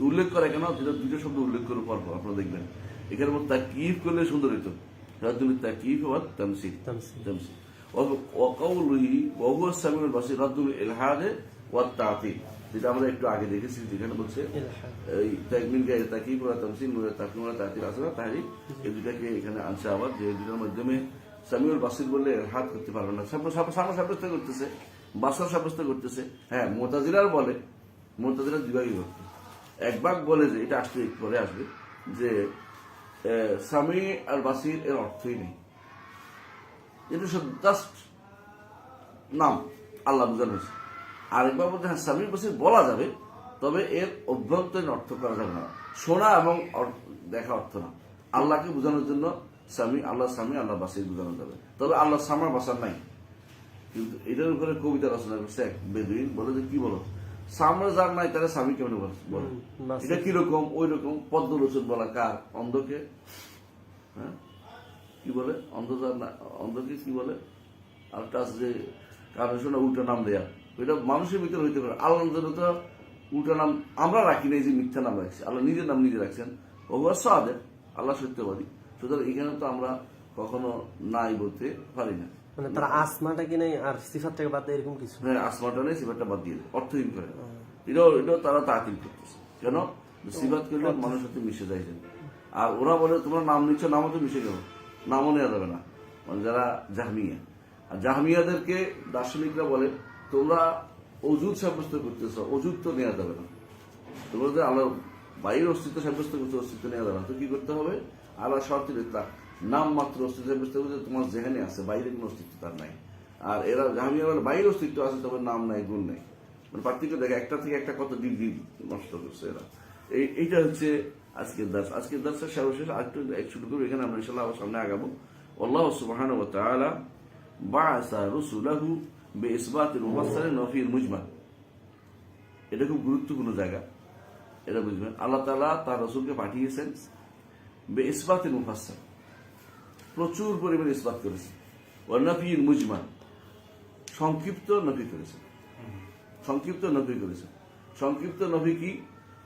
উল্লেখ করে কেন? যেটা দুইটা শব্দ উল্লেখ করে পরপর আপনারা দেখবেন, এখানে তাকিফ করলে সুন্দর হইতো, রাদ্দুল তাকিফ ওয়া তামসীল। ওয়াকাউলুহি ওয়াহুয়া সামিউল বাসীর রাদ্দুল ইলহাদ ওয়া তা'তিল, যেটা আমরা একটু আগে দেখেছি, যেখানে বলছে এই তাকিফ ওয়া তামসীল ওয়া তা'তিল আছে না, তাহলে এই দুটাকে এখানে আনছে আবার, যে দুটার মাধ্যমে সামিউল বাসীর বললে ইলহাদ করতে পারবে না, সাব্যস্ত করতেছে, বাসর সাব্যস্ত করতেছে। হ্যাঁ, মুতাজিলার দুই ভাগই করতে, এক ভাগ বলে যে এটা আসলে পরে আসবে, যে সামি আর বাসির এর অর্থই নেই, এটা সব জাস্ট নাম, আল্লাহ বোঝানো হয়েছে। আরেকবার বলতে হ্যাঁ সামি বাসির বলা যাবে, তবে এর অভ্যন্তরীণ অর্থ করা যাবে না, শোনা এবং দেখা অর্থ না। আল্লাহকে বোঝানোর জন্য আল্লাহ বাসির বোঝানো যাবে, তবে আল্লাহ সামা বাসার নাই। কিন্তু এটার উপরে কবিতা রচনা করছে এক বেদুইন, বলে যে কি বলো, সামনে যার নাই তারা স্বামী কেমন বলে, এটা কিরকম? ওই রকম পদ্মলোচন বলা কার? অন্ধকে। হ্যাঁ, কি বলে? অন্ধকে কি বলে? আরেকটা আছে যে কারণ শোনা উল্টা নাম দেয়া, ওইটা মানুষের ভিতরে হইতে পারে। আল্লাহর জন্য তো উল্টা নাম আমরা রাখি নাই, যে মিথ্যা নাম রাখছি, আল্লাহ নিজের নাম নিজে রাখছেন, ওহুয়া সাদিক, আল্লাহ সত্যবাদী। সুতরাং এখানে তো আমরা কখনো নাই বলতে পারি না। মানে তারা আসমাটাকে নেই আর সিফাতটাকে বাদ দেয়, এরকম কিছু? হ্যাঁ, আসমাটা নেই, সিফাতটা বাদ দিয়ে দেয়, অর্থহীন করে। এটাও তারা তাতিল করতেছে। কেন? সিফাত করলে মানুষের সাথে মিশে যায়। আর ওরা বলে তোমরা নাম নিচ্ছ, নামও তো মিশে গেল, নামও নেওয়া যাবে না। মানে যারা জাহমিয়া, আর জাহমিয়াদেরকে দার্শনিকরা বলে তোমরা অজুদ সাব্যস্ত করতেছ, অজুদ তো নেওয়া যাবে না। তোমরা যে আল্লাহ বাইরের অস্তিত্ব সাব্যস্ত করতে, অস্তিত্ব নেওয়া যাবে না, তো কি করতে হবে? আল্লাহ শর্তের নাম মাত্র অস্তিত্ব সাব্যস্ত করতে, তোমার যেখানে আছে, বাইরে কোনো অস্তিত্ব তার নাই। আর এরা জাহমিয়া বলে বাইরের অস্তিত্ব আছে, তবে নাম নাই, গুণ নাই। মানে পার্থক্য দেখে, একটা থেকে একটা কত ডিগ্রি নষ্ট করছে এরা। এইটা হচ্ছে আজকের দার্সের সর্বশেষ আরেকটু শুরু করবো, এখানে আমরা ইনশাআল্লাহ আবার সামনে আগাবো। আল্লাহ সুবহানাহু ওয়া তাআলা বা'আসা রুসুলাহু বিইসবাতিল মুফাসসাল ওয়া ফিল মুজমাল। এটা খুব গুরুত্বপূর্ণ জায়গা, এটা বুঝবেন। আল্লাহ তাআলা তার রাসূলকে পাঠিয়েছেন বিইসবাতিল মুফাসসাল, প্রচুর পরিমাণে ইসবাত করেছেন, ওয়া নাফিল মুজমাল, সংক্ষিপ্ত নফি করেছেন। সংক্ষিপ্ত নফি কি?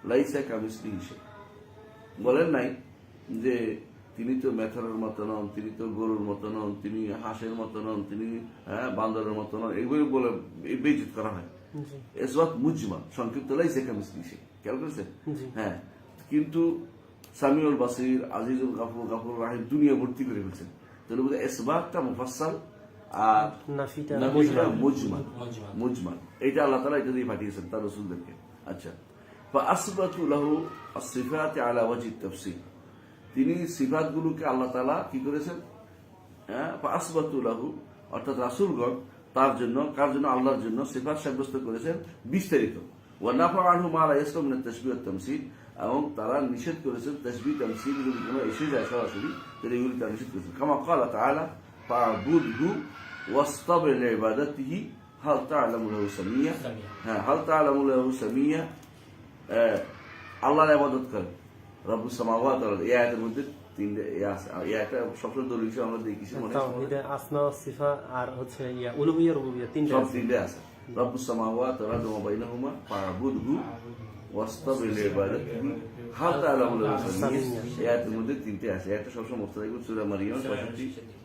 লাইসা কামিসলিহি শাই, বলেন নাই যে তিনি তো মেথরের মতো নন, তিনি তো গরুর মতো নন, তিনি হাঁসের মতো নন, তিনি বান্দরের মতো নন, এগুলো বলে বেইজ্জত করা হয়। জি ইসবাত মুজমাল, সংক্ষিপ্ত লাইসা কামিসলিহি শাই। খেয়াল করেছেন? জি হ্যাঁ, কিন্তু সামিউল বাসির, আজিজুল গাফুর, গাফুর রাহিম দুনিয়া ভর্তি করে ফেলছেন। তাহলে বোধহয় ইসবাতটা মুফাসসাল আর নাফিটা নবীরা মুজমাল। মুজমাল এইটা আল্লাহ তাআলা এটা দিয়ে পাঠিয়েছেন তার রাসূলদেরকে। আচ্ছা, ফাআসবাতু লাহু আস-সিফাত আলা ওয়াজহি তাফসীর, তিনি সিফাতগুলোকে আল্লাহ তাআলা কি করেছেন? হ্যাঁ, ফাআসবাতু লাহু অর্থাৎ রাসূলগণ তার জন্য, কার জন্য? আল্লাহর জন্য সিফাত সাব্যস্ত করেছেন বিস্তারিত। ওয়া নাফা আনহু মা লা ইয়াসলু মিন আত-তাশবীহ ওয়াত তামসীল, এবং তারা নিষেধ করেছেন তাশবীহ তামসীল যদি কোনো এসে যায় সরাসরি, তাহলে এগুলি তারা নিষেধ করেছেন। কামা ক্বালা তাআলা ফা'বুদহু ওয়াসতাবির লিইবাদাতিহি হাল তা'লামু লাহু সামিয়্যা। হ্যাঁ, হাল তা'লামু লাহু সামিয়্যা, আল্লাহর ইবাদত করে। রব্বুস সামাওয়াতি ওয়াল আরদ, এই আয়াতের মধ্যে তিনটে আছে। এই আয়াতটা সবসময় দলিল হিসেবে আমরা দেখি মনে তাওহীদে আসমা ওয়াস সিফা আর হচ্ছে উলুহিয়্যা রুবুবিয়্যা তিনটা সব আছে। তিনটে আছে। রব্বুস সামাওয়াতি ওয়াল আরদ ওয়া মা বাইনাহুমা ফা'বুদহু ওয়াসতাবির লিইবাদাতিহি হাল তা'লামু লাহু সামিয়্যা, এই আয়াতের মধ্যে তিনটে আছে। একটা সবসময় মুফতারা ইবনে সূরা মারইয়াম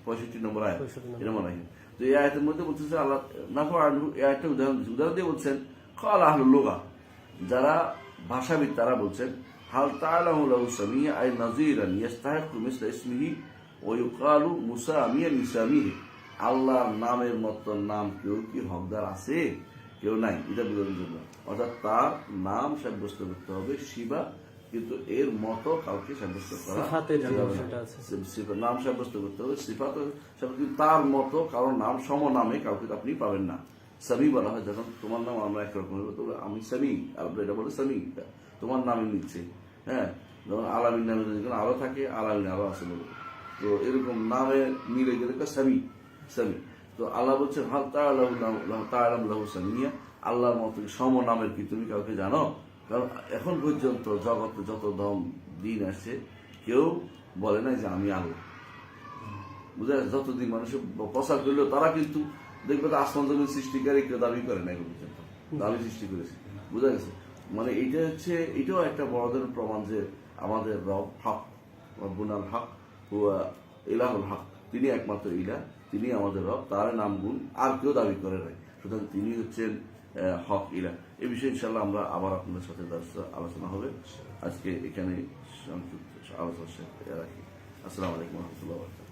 65 নম্বর আয়াত, এটা মনে হয়। তো এই আয়াতের মধ্যে বলতেছে আল্লাহ নাফা আনহু, এই আয়াতটা উদাহরণ দিয়ে বলছেন ক্বালা আহলুল লুগা, যারা ভাষাবিদ তারা বলছেন হাল তা'লামু লাহু সামিয়্যা আই নাযীরান ইস্তাহিক্কু মিসলা ইসমিহি ওয়া ইউকালু মুসামিয়ান লিসামিহি, আল্লাহর নামের মতো নাম কেউ কি হকদার আছে? কেউ নাই। এটা বোঝানোর জন্য অর্থাৎ তার নাম সাব্যস্ত করতে হবে শিবা, কিন্তু এর মতো কাউকে সাব্যস্ত করা সিফাতের যে যাবে না। অংশটা আছে। নাম সাব্যস্ত করতে হবে, সিফাত কিন্তু তার মতো কারোর নাম সমনামে কাউকে আপনি পাবেন না। সামি বলা হয় যখন তোমার নাম আমরা একরকম হবে, তবে আমি সামি, আর এটা বলে সামি, তোমার নামই নিচ্ছে। হ্যাঁ, যেমন আলামিন নামে যদি কোনো আরো থাকে, আলামিন আরো আছে বলবে। তো এরকম নামে মিলে গেলে সামি সামি। তো আল্লাহ বলছেন হাল তা'লামু লাহু সামিয়্যা, আল্লাহর মতো সমনামের কি তুমি কাউকে জানো? কারণ এখন পর্যন্ত জগতে যত দিন আসছে কেউ বলে না যে আমি আল্লাহ। বুঝা গেছে? যতদিন মানুষের প্রচার করলো তারা কিন্তু দেখবে তো আসমান জমিন সৃষ্টিকারী কেউ দাবি করে না এখন পর্যন্ত, দাবি সৃষ্টি করেছে। বুঝা গেছে? মানে এইটা হচ্ছে, এটাও একটা বড় ধরনের প্রমাণ যে আমাদের রব হক, রব্বুনাল হক হুয়া ইলাহুল হক, তিনি একমাত্র ইলাহ, তিনি আমাদের রব, তার নাম গুণ আর কেউ দাবি করে নাই। সুতরাং তিনি হচ্ছেন হক ইলাহ। এই বিষয়ে ইনশাআল্লাহ আমরা আবার আপনাদের সাথে আলোচনা হবে। আজকে এখানে সংক্ষিপ্ত আলোচনা রাখি। আসসালামু আলাইকুম ওয়া রাহমাতুল্লাহি ওয়া বারাকাতুহু।